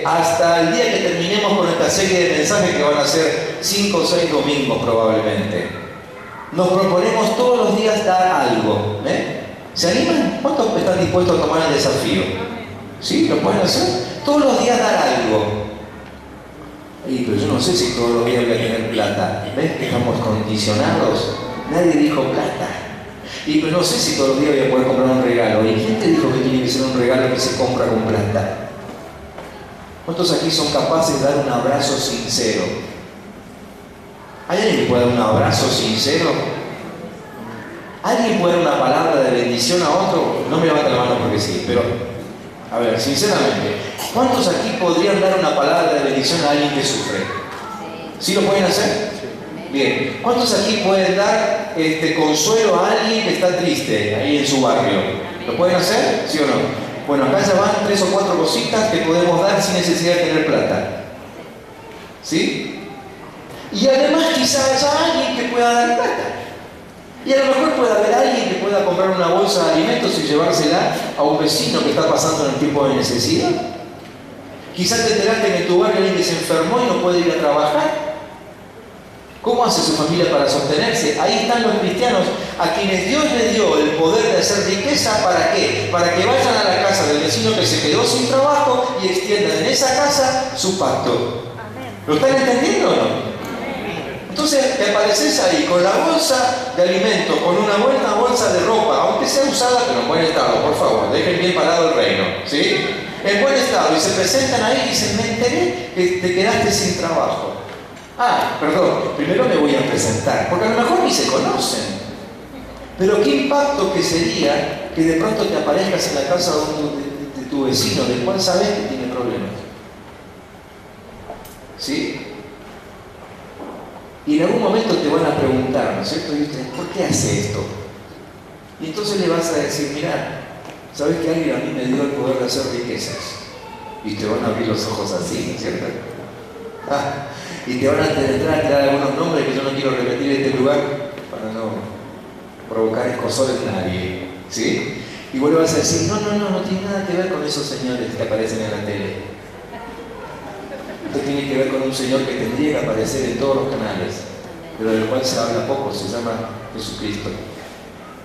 hasta el día que terminemos con esta serie de mensajes que van a ser 5 o 6 domingos probablemente, nos proponemos todos los días dar algo? ¿Se animan? ¿Cuántos están dispuestos a tomar el desafío? ¿Sí? ¿Lo pueden hacer? Todos los días dar algo. Pero yo no sé si todos los días voy a tener plata. ¿Ves que estamos condicionados? Nadie dijo plata. Pero no sé si todos los días voy a poder comprar un regalo. ¿Y quién te dijo que tiene que ser un regalo que se compra con plata? ¿Cuántos aquí son capaces de dar un abrazo sincero? ¿Hay alguien que pueda dar un abrazo sincero? ¿Alguien puede dar una palabra de bendición a otro? No me levanta la mano porque sí, pero a ver, sinceramente, ¿cuántos aquí podrían dar una palabra de bendición a alguien que sufre? ¿Sí lo pueden hacer? Bien. ¿Cuántos aquí pueden dar consuelo a alguien que está triste ahí en su barrio? ¿Lo pueden hacer? ¿Sí o no? Bueno, acá ya van 3 o 4 cositas que podemos dar sin necesidad de tener plata. ¿Sí? Y además quizás haya alguien que pueda dar plata. Y a lo mejor puede haber alguien que pueda comprar una bolsa de alimentos y llevársela a un vecino que está pasando en el tiempo de necesidad. Quizás te enteraste que en tu barrio alguien que se enfermó y no puede ir a trabajar. ¿Cómo hace su familia para sostenerse? Ahí están los cristianos a quienes Dios le dio el poder de hacer riqueza. ¿Para qué? Para que vayan a la casa del vecino que se quedó sin trabajo y extiendan en esa casa su pacto. ¿Lo están entendiendo o no? Entonces te apareces ahí con la bolsa de alimentos, con una buena bolsa de ropa, aunque sea usada pero en buen estado, por favor, dejen bien parado el reino, ¿sí? En buen estado, y se presentan ahí y dicen, me enteré que te quedaste sin trabajo. Perdón, primero me voy a presentar, porque a lo mejor ni se conocen. Pero qué impacto que sería que de pronto te aparezcas en la casa de tu vecino, del cual sabes que tiene problemas. ¿Sí? Y en algún momento te van a preguntar, ¿no es cierto? Y usted, ¿por qué hace esto? Y entonces le vas a decir, mira, ¿sabes que alguien a mí me dio el poder de hacer riquezas? Y te van a abrir los ojos así, ¿no es cierto? Y te van a entrar a tirar algunos nombres que yo no quiero repetir en este lugar para no provocar escozor en nadie, ¿sí? Y vos le vas a decir, no tiene nada que ver con esos señores que aparecen en la tele. Esto tiene que ver con un Señor que tendría que aparecer en todos los canales, pero del cual se habla poco, se llama Jesucristo.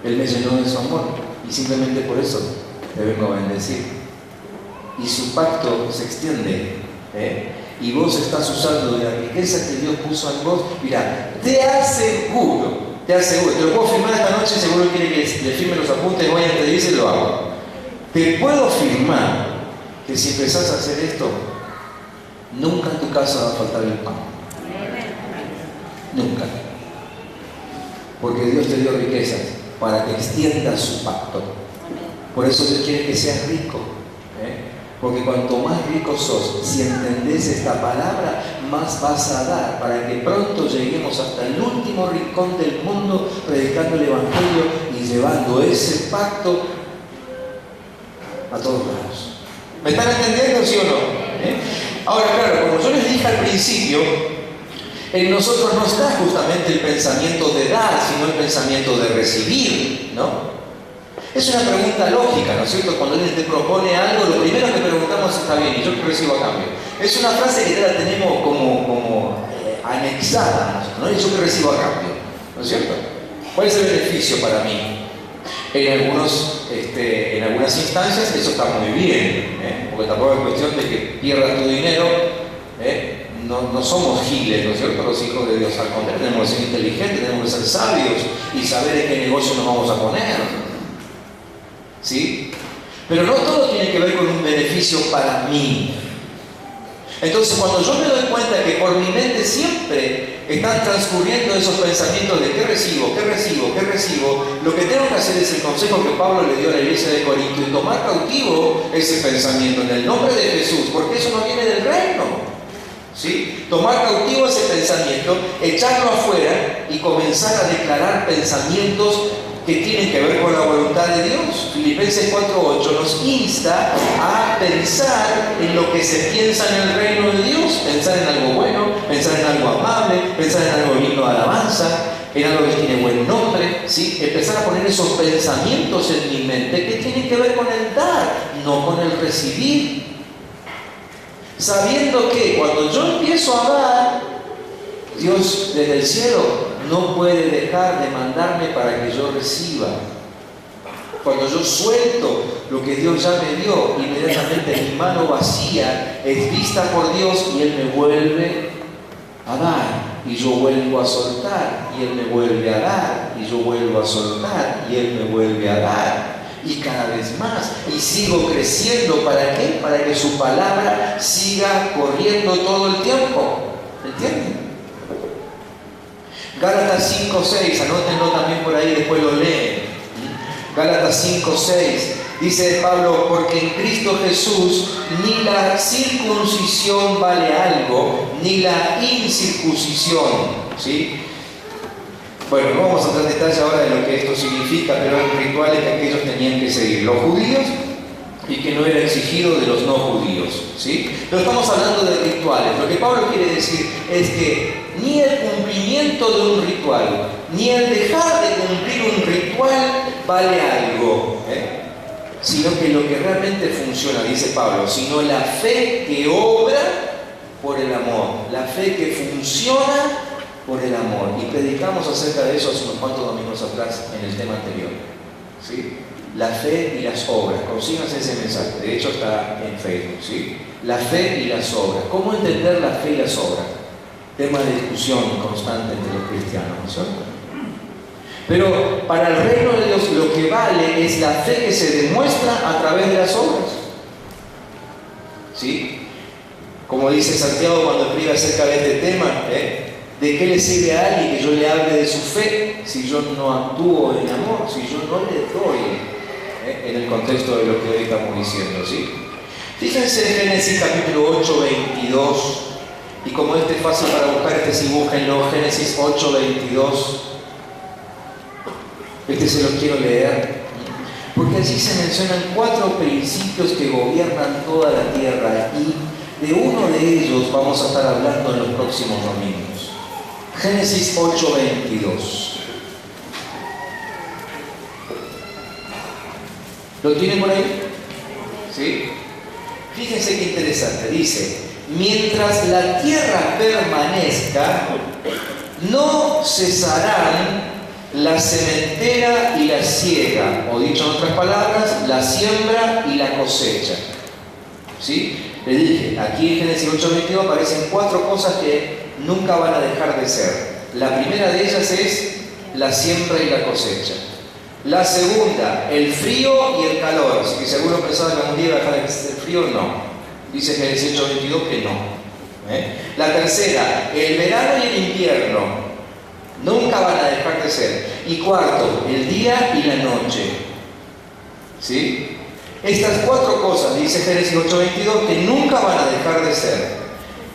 Él me llenó de su amor y simplemente por eso te vengo a bendecir. Y su pacto se extiende, y vos estás usando de la riqueza que Dios puso en vos. Mirá, te aseguro, te lo puedo firmar esta noche, seguro quiere que le firme los apuntes, voy a pedirse y lo hago. Te puedo firmar que si empezás a hacer esto, nunca en tu casa va a faltar el pan. Nunca. Porque Dios te dio riquezas para que extiendas su pacto. Por eso Dios quiere que seas rico, porque cuanto más rico sos, si entendés esta palabra, más vas a dar, para que pronto lleguemos hasta el último rincón del mundo predicando el Evangelio y llevando ese pacto a todos lados. ¿Me están entendiendo, sí o no? Ahora, claro, como yo les dije al principio, en nosotros no está justamente el pensamiento de dar, sino el pensamiento de recibir, ¿no? Es una pregunta lógica, ¿no es cierto? Cuando alguien te propone algo, lo primero que preguntamos está bien, ¿y yo qué recibo a cambio? Es una frase que ya la tenemos como anexada, ¿no? ¿Y yo qué recibo a cambio? ¿No es cierto? ¿Cuál es el beneficio para mí? En algunas instancias eso está muy bien, porque tampoco es cuestión de que pierdas tu dinero, no somos giles, ¿no es cierto? Los hijos de Dios, al contrario, tenemos que ser inteligentes, tenemos que ser sabios y saber en qué negocio nos vamos a poner, ¿sí? Pero no todo tiene que ver con un beneficio para mí. Entonces, cuando yo me doy cuenta que por mi mente siempre están transcurriendo esos pensamientos de qué recibo, lo que tengo que hacer es el consejo que Pablo le dio a la iglesia de Corinto y tomar cautivo ese pensamiento en el nombre de Jesús, porque eso no viene del reino, ¿sí? Tomar cautivo ese pensamiento, echarlo afuera y comenzar a declarar pensamientos que tienen que ver con la voluntad de Dios. Filipenses 4:8 nos insta a pensar en lo que se piensa en el reino de Dios, pensar en algo bueno, pensar en algo amable, pensar en algo digno de alabanza, en algo que tiene buen nombre, ¿sí? Empezar a poner esos pensamientos en mi mente que tienen que ver con el dar, no con el recibir. Sabiendo que cuando yo empiezo a dar, Dios desde el cielo no puede dejar de mandarme para que yo reciba. Cuando yo suelto lo que Dios ya me dio, inmediatamente mi mano vacía es vista por Dios y Él me vuelve a dar. Y yo vuelvo a soltar y Él me vuelve a dar. Y yo vuelvo a soltar y Él me vuelve a dar. Y cada vez más. Y sigo creciendo. ¿Para qué? Para que su palabra siga corriendo todo el tiempo. ¿Entienden? Gálatas 5:6, anótenlo también por ahí, después lo leen. Gálatas 5:6, dice Pablo, porque en Cristo Jesús ni la circuncisión vale algo, ni la incircuncisión, ¿sí? Bueno, no vamos a entrar en detalle ahora de lo que esto significa, pero eran rituales que aquellos tenían que seguir, los judíos, y que no era exigido de los no judíos, ¿sí? Pero estamos hablando de rituales. Lo que Pablo quiere decir es que ni el cumplimiento de un ritual, ni el dejar de cumplir un ritual vale algo, sino que lo que realmente funciona, dice Pablo, sino la fe que obra por el amor, la fe que funciona por el amor. Y predicamos acerca de eso hace unos cuantos domingos atrás en el tema anterior, ¿sí? La fe y las obras, consíganse ese mensaje, de hecho está en Facebook, ¿sí? La fe y las obras. ¿Cómo entender la fe y las obras? Tema de discusión constante entre los cristianos, ¿no es cierto? Pero para el reino de Dios lo que vale es la fe que se demuestra a través de las obras, ¿sí? Como dice Santiago cuando escribe acerca de este tema, ¿de qué le sirve a alguien que yo le hable de su fe si yo no actúo en amor, si yo no le doy? En el contexto de lo que hoy estamos diciendo, ¿sí? Fíjense en Génesis capítulo 8, 22, y como este es fácil para buscar, sí búsquenlo, Génesis 8, 22. Se los quiero leer, porque allí se mencionan 4 principios que gobiernan toda la tierra, y de uno de ellos vamos a estar hablando en los próximos domingos. Génesis 8, 22. ¿Lo tienen por ahí? ¿Sí? Fíjense qué interesante. Dice, mientras la tierra permanezca, no cesarán la sementera y la siega, o dicho en otras palabras, la siembra y la cosecha. ¿Sí? Le dije, aquí en Génesis 8:22 aparecen 4 cosas que nunca van a dejar de ser. La primera de ellas es la siembra y la cosecha. La segunda, el frío y el calor. Así que si alguno pensaba que algún día iba a dejar el frío, no. Dice Génesis 8:22 que no. La tercera, el verano y el invierno. Nunca van a dejar de ser. Y cuarto, el día y la noche. ¿Sí? Estas 4 cosas, dice Génesis 8:22, que nunca van a dejar de ser.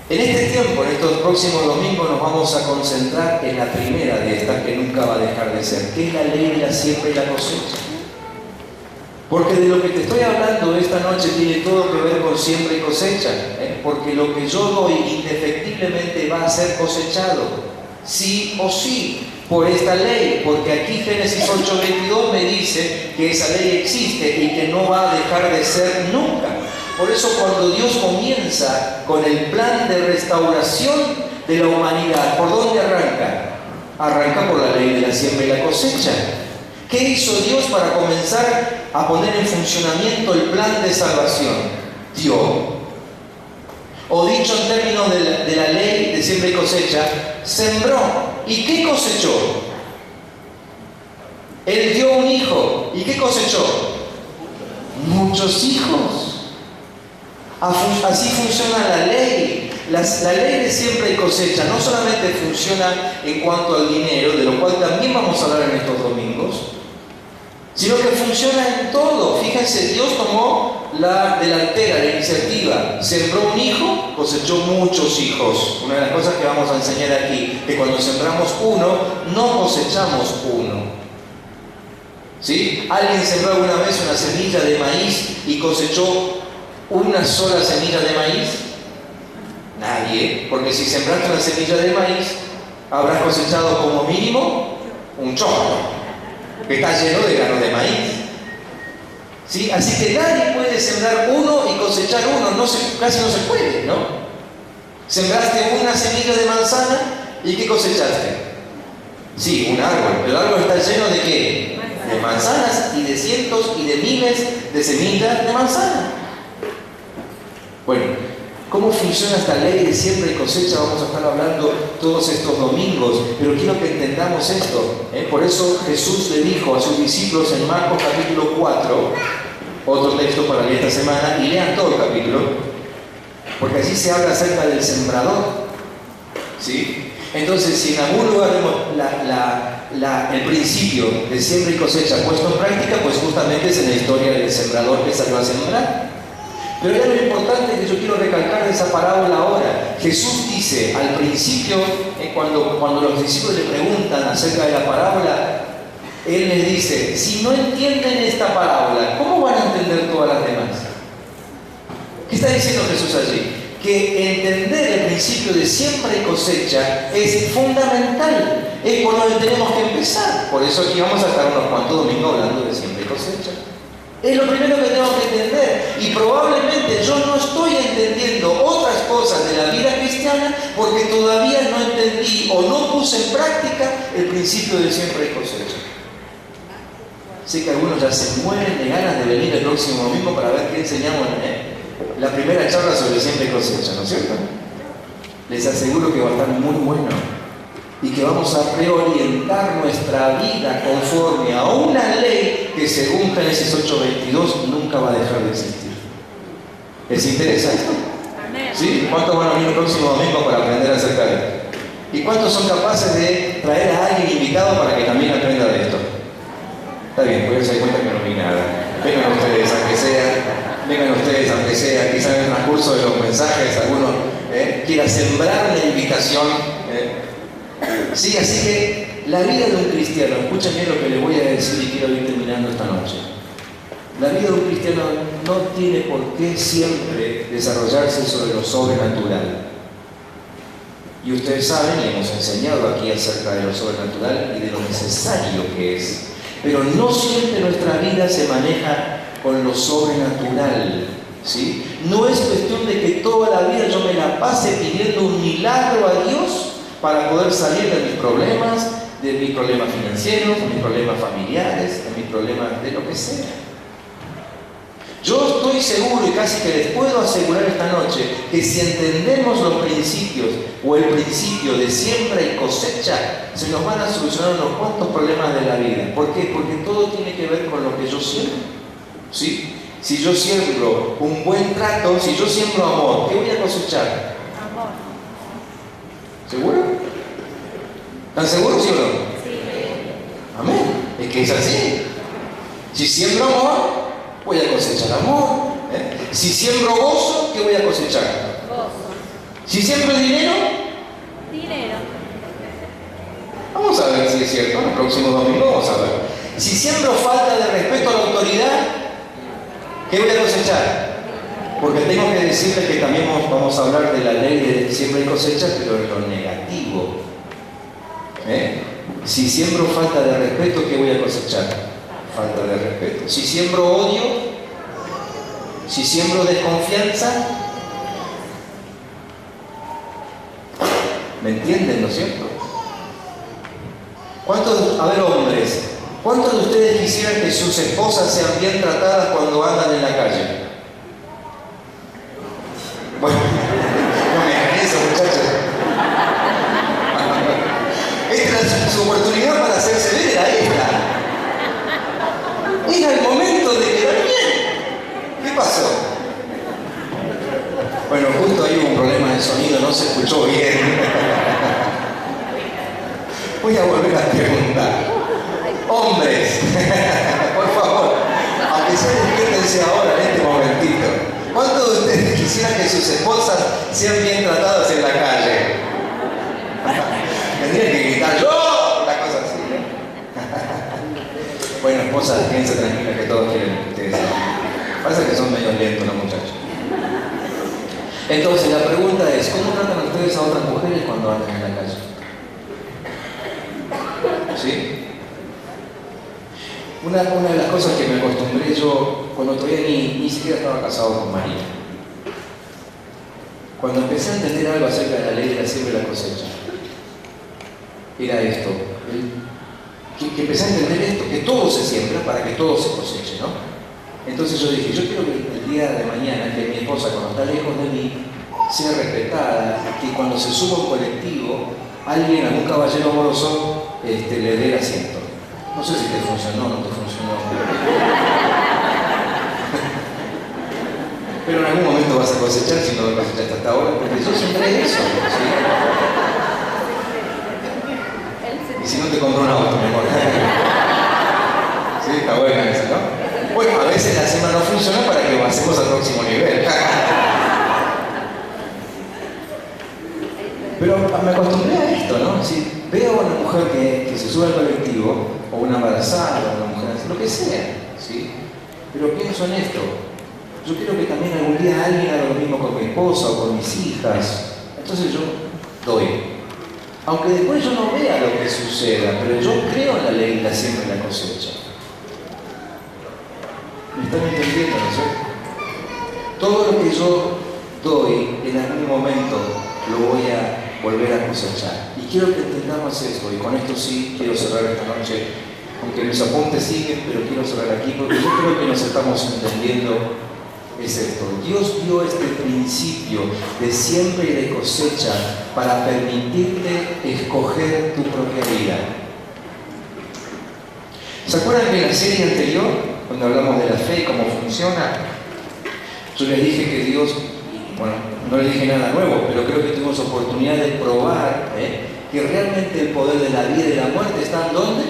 En este tiempo, en estos próximos domingos, nos vamos a concentrar en la primera de estas que nunca va a dejar de ser, que es la ley de la siembra y la cosecha. Porque de lo que te estoy hablando esta noche tiene todo que ver con siembra y cosecha, porque lo que yo doy indefectiblemente va a ser cosechado, sí o sí, por esta ley, porque aquí Génesis 8:22 me dice que esa ley existe y que no va a dejar de ser nunca. Por eso cuando Dios comienza con el plan de restauración de la humanidad, ¿por dónde arranca? Arranca por la ley de la siembra y la cosecha. ¿Qué hizo Dios para comenzar a poner en funcionamiento el plan de salvación? Dio. O dicho en términos de la ley de siembra y cosecha, sembró. ¿Y qué cosechó? Él dio un hijo. ¿Y qué cosechó? Muchos hijos. Así funciona la ley. La ley de siembra y cosecha no solamente funciona en cuanto al dinero, de lo cual también vamos a hablar en estos domingos, sino que funciona en todo. Fíjense, Dios tomó la delantera, la iniciativa, sembró un hijo, cosechó muchos hijos. Una de las cosas que vamos a enseñar aquí, que cuando sembramos uno, no cosechamos uno. ¿Sí? ¿Alguien sembró alguna vez una semilla de maíz y cosechó una sola semilla de maíz? Nadie, porque si sembraste una semilla de maíz, habrás cosechado como mínimo un chorro que está lleno de granos de maíz. ¿Sí? Así que nadie puede sembrar uno y cosechar uno, casi no se puede, ¿no? Sembraste una semilla de manzana y ¿qué cosechaste? Sí, un árbol. El árbol está lleno de ¿qué? De manzanas y de cientos y de miles de semillas de manzana. Bueno, ¿cómo funciona esta ley de siembra y cosecha? Vamos a estar hablando todos estos domingos, pero quiero que entendamos esto. Por eso Jesús le dijo a sus discípulos en Marcos capítulo 4, otro texto para leer esta semana, y lean todo el capítulo, porque allí se habla acerca del sembrador. ¿Sí? Entonces, si en algún lugar vemos el principio de siembra y cosecha puesto en práctica, pues justamente es en la historia del sembrador que salió a sembrar. Pero es lo importante que yo quiero recalcar de esa parábola ahora. Jesús dice al principio, cuando los discípulos le preguntan acerca de la parábola, Él les dice, si no entienden esta parábola, ¿cómo van a entender todas las demás? ¿Qué está diciendo Jesús allí? Que entender el principio de siembra y cosecha es fundamental. Es por donde tenemos que empezar. Por eso aquí vamos a estar unos cuantos domingos hablando de siembra y cosecha. Es lo primero que tengo que entender. Y probablemente yo no estoy entendiendo otras cosas de la vida cristiana porque todavía no entendí o no puse en práctica el principio de siembra y cosecha. Sé que algunos ya se mueren de ganas de venir el próximo domingo para ver qué enseñamos la primera charla sobre siembra y cosecha, ¿no es cierto? Les aseguro que va a estar muy bueno y que vamos a reorientar nuestra vida conforme a una ley que según Génesis 8:22 nunca va a dejar de existir. ¿Les interesa esto? ¿Sí? ¿Cuántos van a venir el próximo domingo para aprender acerca de esto? ¿Y cuántos son capaces de traer a alguien invitado para que también aprenda de esto? Está bien, voy a hacer cuenta que no vi nada. Vengan ustedes, aunque sea, quizás en el transcurso de los mensajes alguno quiera sembrar la invitación. Sí, así que la vida de un cristiano, escuchen bien lo que les voy a decir y quiero ir terminando esta noche. La vida de un cristiano no tiene por qué siempre desarrollarse sobre lo sobrenatural. Y ustedes saben, y hemos enseñado aquí acerca de lo sobrenatural y de lo necesario que es. Pero no siempre nuestra vida se maneja con lo sobrenatural, ¿sí? No es cuestión de que toda la vida yo me la pase pidiendo un milagro a Dios para poder salir de mis problemas financieros, de mis problemas familiares, de mis problemas de lo que sea. Yo estoy seguro y casi que les puedo asegurar esta noche que si entendemos los principios o el principio de siembra y cosecha, se nos van a solucionar unos cuantos problemas de la vida. ¿Por qué? Porque todo tiene que ver con lo que yo siembro. ¿Sí? Si yo siembro un buen trato, si yo siembro amor, ¿qué voy a cosechar? Amor. ¿Seguro? ¿Están seguros, sí o no? Sí. Amén. Es que es así. Si siembro amor, voy a cosechar amor. Si siembro gozo, ¿qué voy a cosechar? Gozo. Si siembro dinero, Dinero. vamos a ver si es cierto. En el próximo domingo vamos a ver. Si siembro falta de respeto a la autoridad, ¿qué voy a cosechar? Porque tengo que decirle que también vamos a hablar de la ley de siembra y cosecha, pero en lo negativo. Si siembro falta de respeto, ¿qué voy a cosechar? Falta de respeto. Si siembro odio, si siembro desconfianza, ¿me entienden, no es cierto? ¿Cuántos, a ver, hombres, cuántos de ustedes quisieran que sus esposas sean bien tratadas cuando andan en la calle? Bueno, no me hagan eso, muchachos. Esta era su oportunidad para hacerse ver, era esta. Era el momento de quedar bien. ¿Qué pasó? Bueno, justo ahí hubo un problema de sonido, no se escuchó bien. Voy a volver a preguntar. Hombres, por favor, aunque se despiértense ahora en este momentito. ¿Cuántos de ustedes quisieran que sus esposas sean bien tratadas en la calle? Tendrían que gritar yo, la cosa así, ¿no? Bueno, esposas, quédense tranquilas que todos quieren que ustedes sean. Parece que son medio lentos los muchachos. Entonces la pregunta es, ¿cómo tratan ustedes a otras mujeres cuando andan en la calle? ¿Sí? Una de las cosas que me acostumbré yo, cuando todavía ni siquiera estaba casado con María, cuando empecé a entender algo acerca de la ley de la siembra y la cosecha, era esto, que empecé a entender esto, que todo se siembra para que todo se coseche, ¿no? Entonces yo dije, yo quiero que el día de mañana, que mi esposa cuando está lejos de mí, sea respetada, que cuando se suba a un colectivo, alguien, algún caballero amoroso, le dé el asiento. No sé si te funcionó o no te funcionó. Pero en algún momento vas a cosechar si no lo cosechaste hasta ahora, porque yo siempre eso, ¿sí? Y si no te compro un auto, mi amor. Sí, está buena esa, ¿no? Bueno, a veces la semana no funciona para que pasemos al próximo nivel. Pero me acostumbré a esto, ¿no? Si veo a una mujer que se sube al colectivo, o una embarazada, o una mujer así, lo que sea, ¿sí? Pero pienso en esto. Yo quiero que también algún día alguien haga lo mismo con mi esposa o con mis hijas. Entonces yo doy. Aunque después yo no vea lo que suceda, pero yo creo en la ley de la siembra y la cosecha. ¿Me están entendiendo, no es cierto? Todo lo que yo doy, en algún momento lo voy a volver a cosechar. Y quiero que entendamos esto, y con esto sí quiero cerrar esta noche, aunque mis apuntes siguen, pero quiero cerrar aquí, porque yo creo que nos estamos entendiendo. Es esto, Dios dio este principio de siembra y de cosecha para permitirte escoger tu propia vida. ¿Se acuerdan que en la serie anterior, cuando hablamos de la fe y cómo funciona, yo les dije que Dios, bueno, no les dije nada nuevo, pero creo que tuvimos oportunidad de probar que realmente el poder de la vida y de la muerte está ¿en dónde?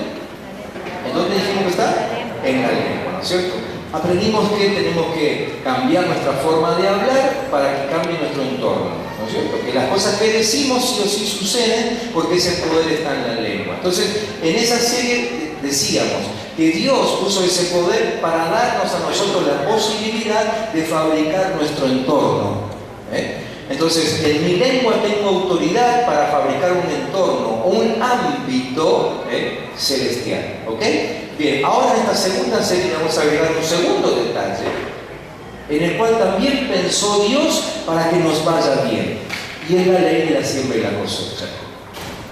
¿En dónde dijimos que está? En la lengua, ¿no es cierto? Aprendimos que tenemos que cambiar nuestra forma de hablar para que cambie nuestro entorno, ¿no es cierto? Que las cosas que decimos sí o sí suceden porque ese poder está en la lengua. Entonces, en esa serie decíamos que Dios puso ese poder para darnos a nosotros la posibilidad de fabricar nuestro entorno. Entonces, en mi lengua tengo autoridad para fabricar un entorno, un ámbito celestial, ¿ok? Bien, ahora en esta segunda serie vamos a agregar un segundo detalle, en el cual también pensó Dios para que nos vaya bien, y es la ley de la siembra y la cosecha.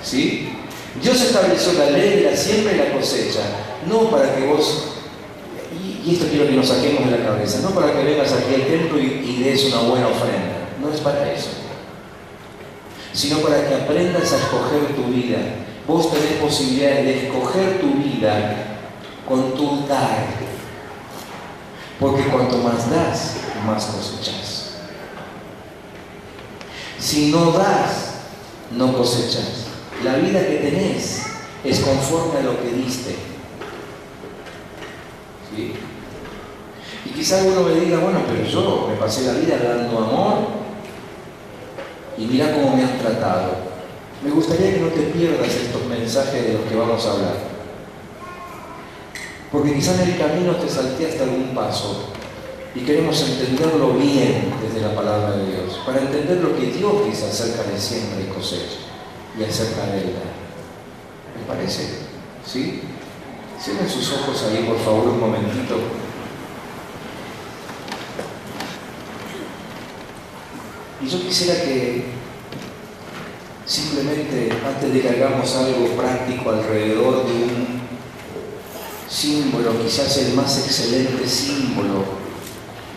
¿Sí? Dios estableció la ley de la siembra y la cosecha, no para que vos, y esto quiero que nos saquemos de la cabeza, no para que vengas aquí al templo y des una buena ofrenda, no es para eso, sino para que aprendas a escoger tu vida. Vos tenés posibilidades de escoger tu vida con tu dar, porque cuanto más das, más cosechas. Si no das, no cosechas. La vida que tenés es conforme a lo que diste. ¿Sí? Y quizá uno me diga, bueno, pero yo me pasé la vida dando amor y mira cómo me han tratado. Me gustaría que no te pierdas estos mensajes de los que vamos a hablar. Porque quizá en el camino te salteaste algún paso y queremos entenderlo bien desde la palabra de Dios, para entender lo que Dios dice acerca de siembra y cosecha y acerca de él. ¿Me parece? ¿Sí? Cierren sus ojos ahí, por favor, un momentito. Y yo quisiera que simplemente, antes de que hagamos algo práctico alrededor de un símbolo, quizás el más excelente símbolo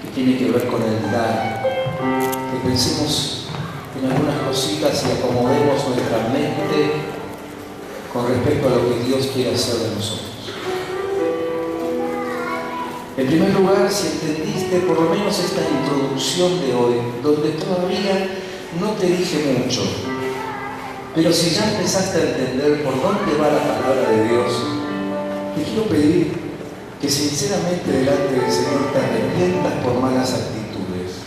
que tiene que ver con el dar, que pensemos en algunas cositas y acomodemos nuestra mente con respecto a lo que Dios quiere hacer de nosotros. En primer lugar, si entendiste por lo menos esta introducción de hoy, donde todavía no te dije mucho, pero si ya empezaste a entender por dónde va la palabra de Dios, te quiero pedir que sinceramente delante del Señor te arrepientas por malas actitudes.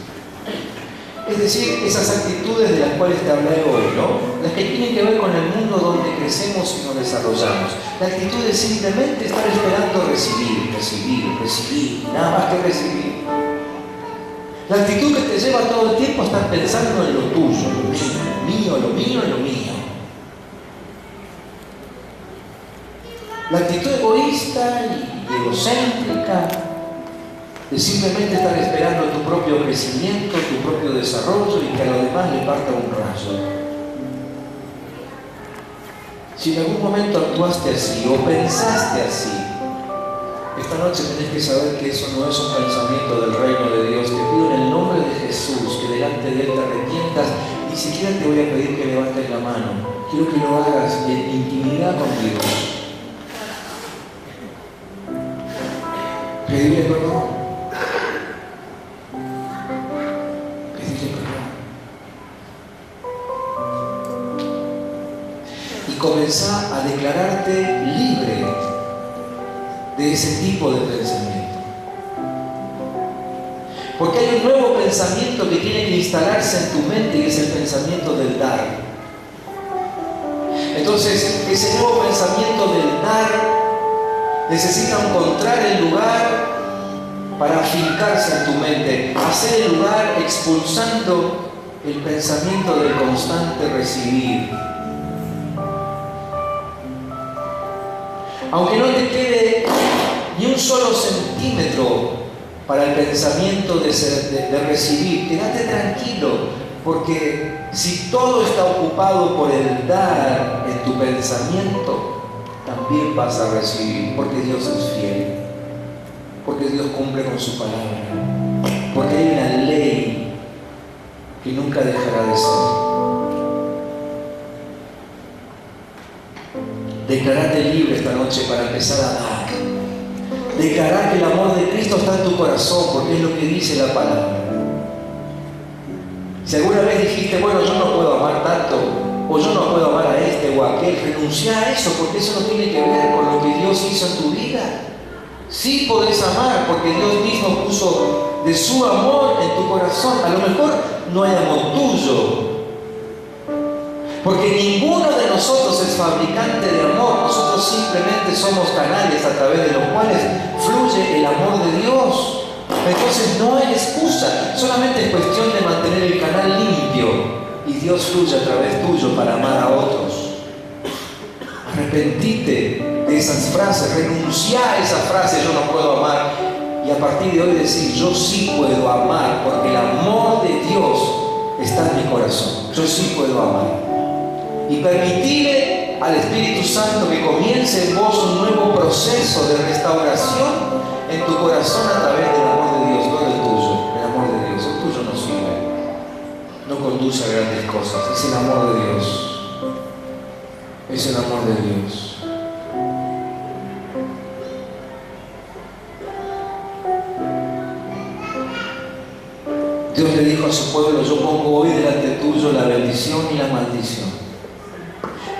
Es decir, esas actitudes de las cuales te hablé hoy, ¿no? Las que tienen que ver con el mundo donde crecemos y nos desarrollamos. La actitud es simplemente estar esperando recibir, nada más que recibir. La actitud que te lleva todo el tiempo a estar pensando en lo tuyo, lo mío. La actitud egoísta y egocéntrica de simplemente estar esperando tu propio crecimiento, tu propio desarrollo y que a los demás le parta un rayo. Si en algún momento actuaste así o pensaste así, esta noche tenés que saber que eso no es un pensamiento del reino de Dios. Te pido en el nombre de Jesús que delante de Él te arrepientas. Ni siquiera te voy a pedir que levantes la mano. Quiero que lo hagas en intimidad con Dios. Pedirle perdón. Pedirle perdón. Y comenzá a declararte libre de ese tipo de pensamiento. Porque hay un nuevo pensamiento que tiene que instalarse en tu mente y es el pensamiento del dar. Entonces, ese nuevo pensamiento del dar necesita encontrar el lugar para afincarse en tu mente, hacer el lugar expulsando el pensamiento del constante recibir. Aunque no te quede ni un solo centímetro para el pensamiento de recibir, quédate tranquilo, porque si todo está ocupado por el dar en tu pensamiento, también vas a recibir, porque Dios es fiel, porque Dios cumple con su palabra, porque hay una ley que nunca dejará de ser. Declarate libre esta noche para empezar a dar. Declarar que el amor de Cristo está en tu corazón, porque es lo que dice la palabra. Si alguna vez dijiste, bueno, yo no puedo amar tanto, o yo no puedo amar a este o a aquel, renuncia a eso, porque eso no tiene que ver con lo que Dios hizo en tu vida. Sí podés amar, porque Dios mismo puso de su amor en tu corazón. A lo mejor no hay amor tuyo, porque ninguno de nosotros es fabricante de amor. Nosotros simplemente somos canales a través de los cuales fluye el amor de Dios. Entonces no hay excusa, solamente es cuestión de mantener el canal limpio y Dios fluye a través tuyo para amar a otros. Arrepentite de esas frases, renuncia a esa frase, yo no puedo amar, y a partir de hoy decir, yo sí puedo amar, porque el amor de Dios está en mi corazón. Yo sí puedo amar. Y permitirle al Espíritu Santo que comience en vos un nuevo proceso de restauración en tu corazón a través del amor de Dios, no del tuyo. El amor de Dios, el tuyo no sirve, no conduce a grandes cosas. Es el amor de Dios, es el amor de Dios. Dios le dijo a su pueblo, yo pongo hoy delante tuyo la bendición y la maldición.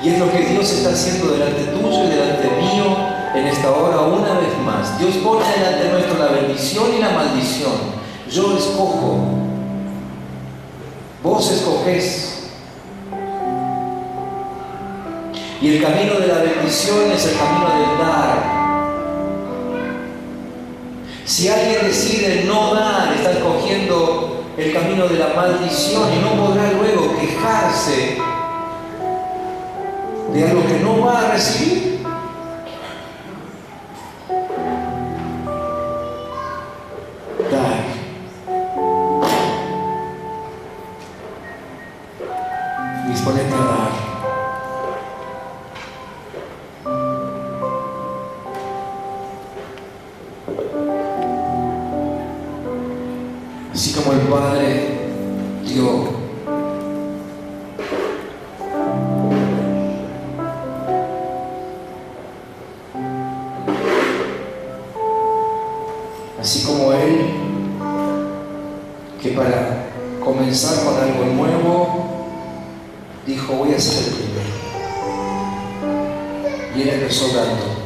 Y es lo que Dios está haciendo delante tuyo y delante mío en esta hora una vez más. Dios pone delante nuestro la bendición y la maldición. Yo escojo. Vos escogés. Y el camino de la bendición es el camino del dar. Si alguien decide no dar, está escogiendo el camino de la maldición y no podrá luego quejarse de algo que no va a recibir. Dar. Disponete a dar. Así como el Padre dio, así como Él, que para comenzar con algo nuevo, dijo, voy a ser el primero. Y Él empezó dando.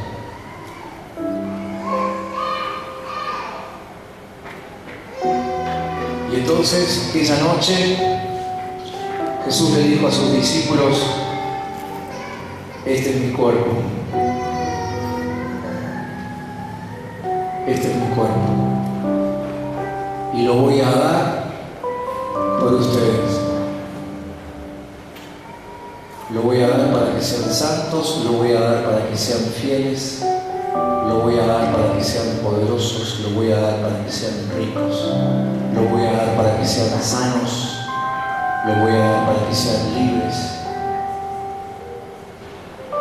Y entonces, aquella noche, Jesús le dijo a sus discípulos, este es mi cuerpo. Este es mi cuerpo. Y lo voy a dar por ustedes. Lo voy a dar para que sean santos, lo voy a dar para que sean fieles, lo voy a dar para que sean poderosos, lo voy a dar para que sean ricos, lo voy a dar para que sean sanos, lo voy a dar para que sean libres.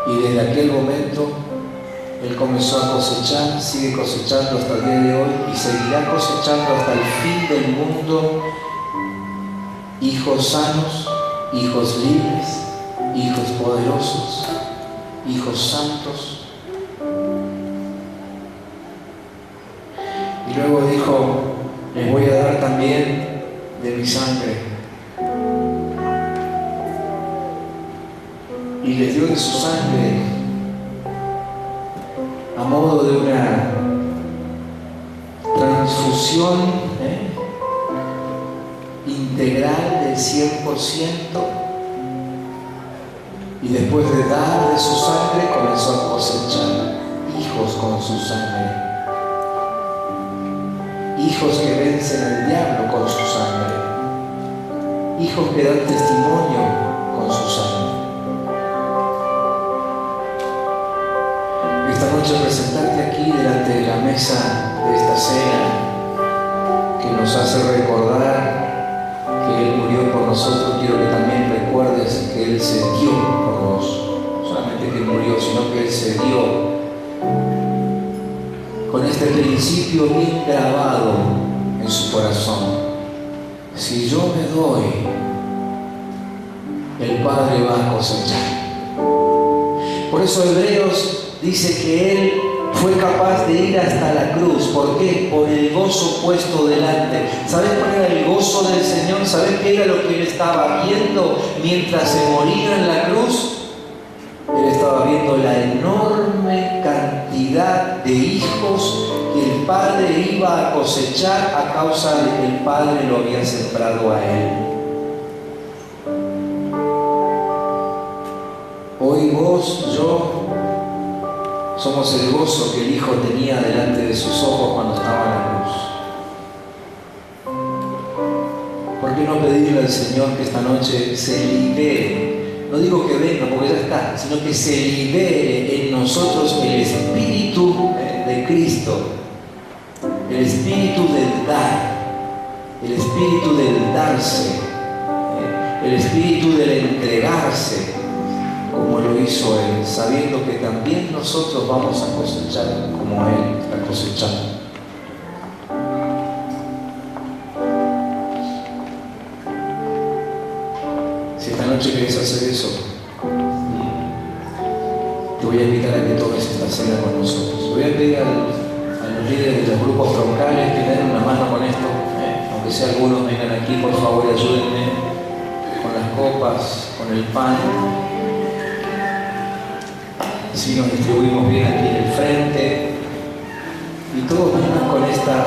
Y desde aquel momento Él comenzó a cosechar, sigue cosechando hasta el día de hoy y seguirá cosechando hasta el fin del mundo hijos sanos, hijos libres, hijos poderosos, hijos santos. Y luego dijo, les voy a dar también de mi sangre. Y les dio de su sangre a modo de una transfusión integral del 100%. Y después de dar de su sangre comenzó a cosechar hijos con su sangre. Hijos que vencen al diablo con su sangre. Hijos que dan testimonio con su sangre. Esta noche presentarte aquí delante de la mesa de esta cena que nos hace recordar que Él murió por nosotros. Quiero que también recuerdes que Él se dio por vos. No solamente que murió, sino que Él se dio. Con este principio bien grabado en su corazón. Si yo me doy, el Padre va a cosechar. Por eso Hebreos dice que Él fue capaz de ir hasta la cruz. ¿Por qué? Por el gozo puesto delante. ¿Sabes cuál era el gozo del Señor? ¿Sabes qué era lo que Él estaba viendo mientras se moría en la cruz? Él estaba viendo la enorme cantidad de hijos que el Padre iba a cosechar a causa de que el Padre lo había sembrado a Él. Hoy vos, yo, somos el gozo que el Hijo tenía delante de sus ojos cuando estaba en la cruz. ¿Por qué no pedirle al Señor que esta noche se libere? No digo que venga porque ya está, sino que se libere en nosotros el espíritu de Cristo, el espíritu del dar, el espíritu del darse, el espíritu del entregarse, como lo hizo Él, sabiendo que también nosotros vamos a cosechar como Él está cosechando. Si esta noche querés hacer eso, te voy a invitar a que tomes esta cena con nosotros. Voy a pedir a los líderes de los grupos troncales que den una mano con esto, aunque sea algunos vengan aquí, por favor, ayúdenme con las copas, con el pan. si nos distribuimos bien aquí en el frente. Y todos vengan con esta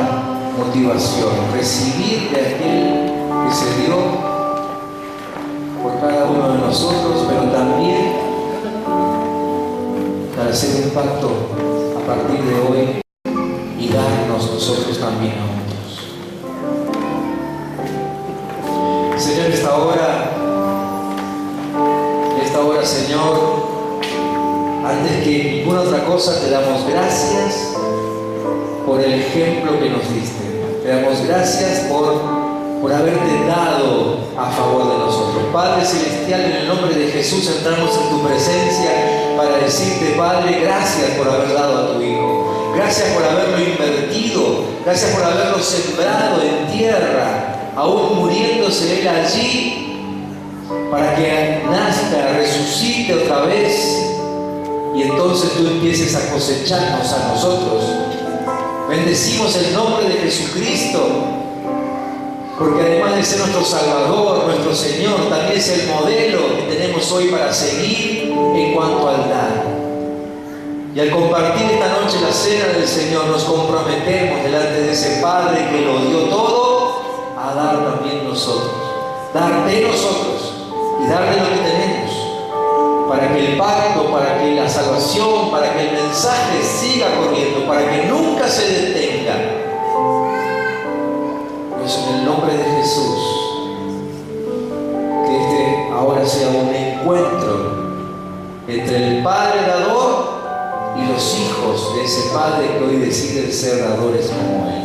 motivación, recibir de aquel que se dio por cada uno de nosotros, pero también para hacer un pacto a partir de hoy y darnos nosotros también a otros. Señor, esta hora, Señor, antes que ninguna otra cosa, te damos gracias por el ejemplo que nos diste. Te damos gracias por haberte dado a favor de nosotros. Padre Celestial, en el nombre de Jesús entramos en tu presencia para decirte, Padre, gracias por haber dado a tu Hijo. Gracias por haberlo invertido. Gracias por haberlo sembrado en tierra, aún muriéndose Él allí, para que nazca, resucite otra vez, y entonces tú empieces a cosecharnos a nosotros. Bendecimos el nombre de Jesucristo, porque además de ser nuestro Salvador, nuestro Señor, también es el modelo que tenemos hoy para seguir en cuanto al dar. Y al compartir esta noche la cena del Señor, nos comprometemos delante de ese Padre que lo dio todo, a dar también nosotros. Dar de nosotros y dar de lo que tenemos, para que el pacto, para que la salvación, para que el mensaje siga corriendo, para que nunca se detenga. Pues en el nombre de Jesús, que este ahora sea un encuentro entre el Padre dador y los hijos de ese Padre que hoy deciden ser dadores como Él.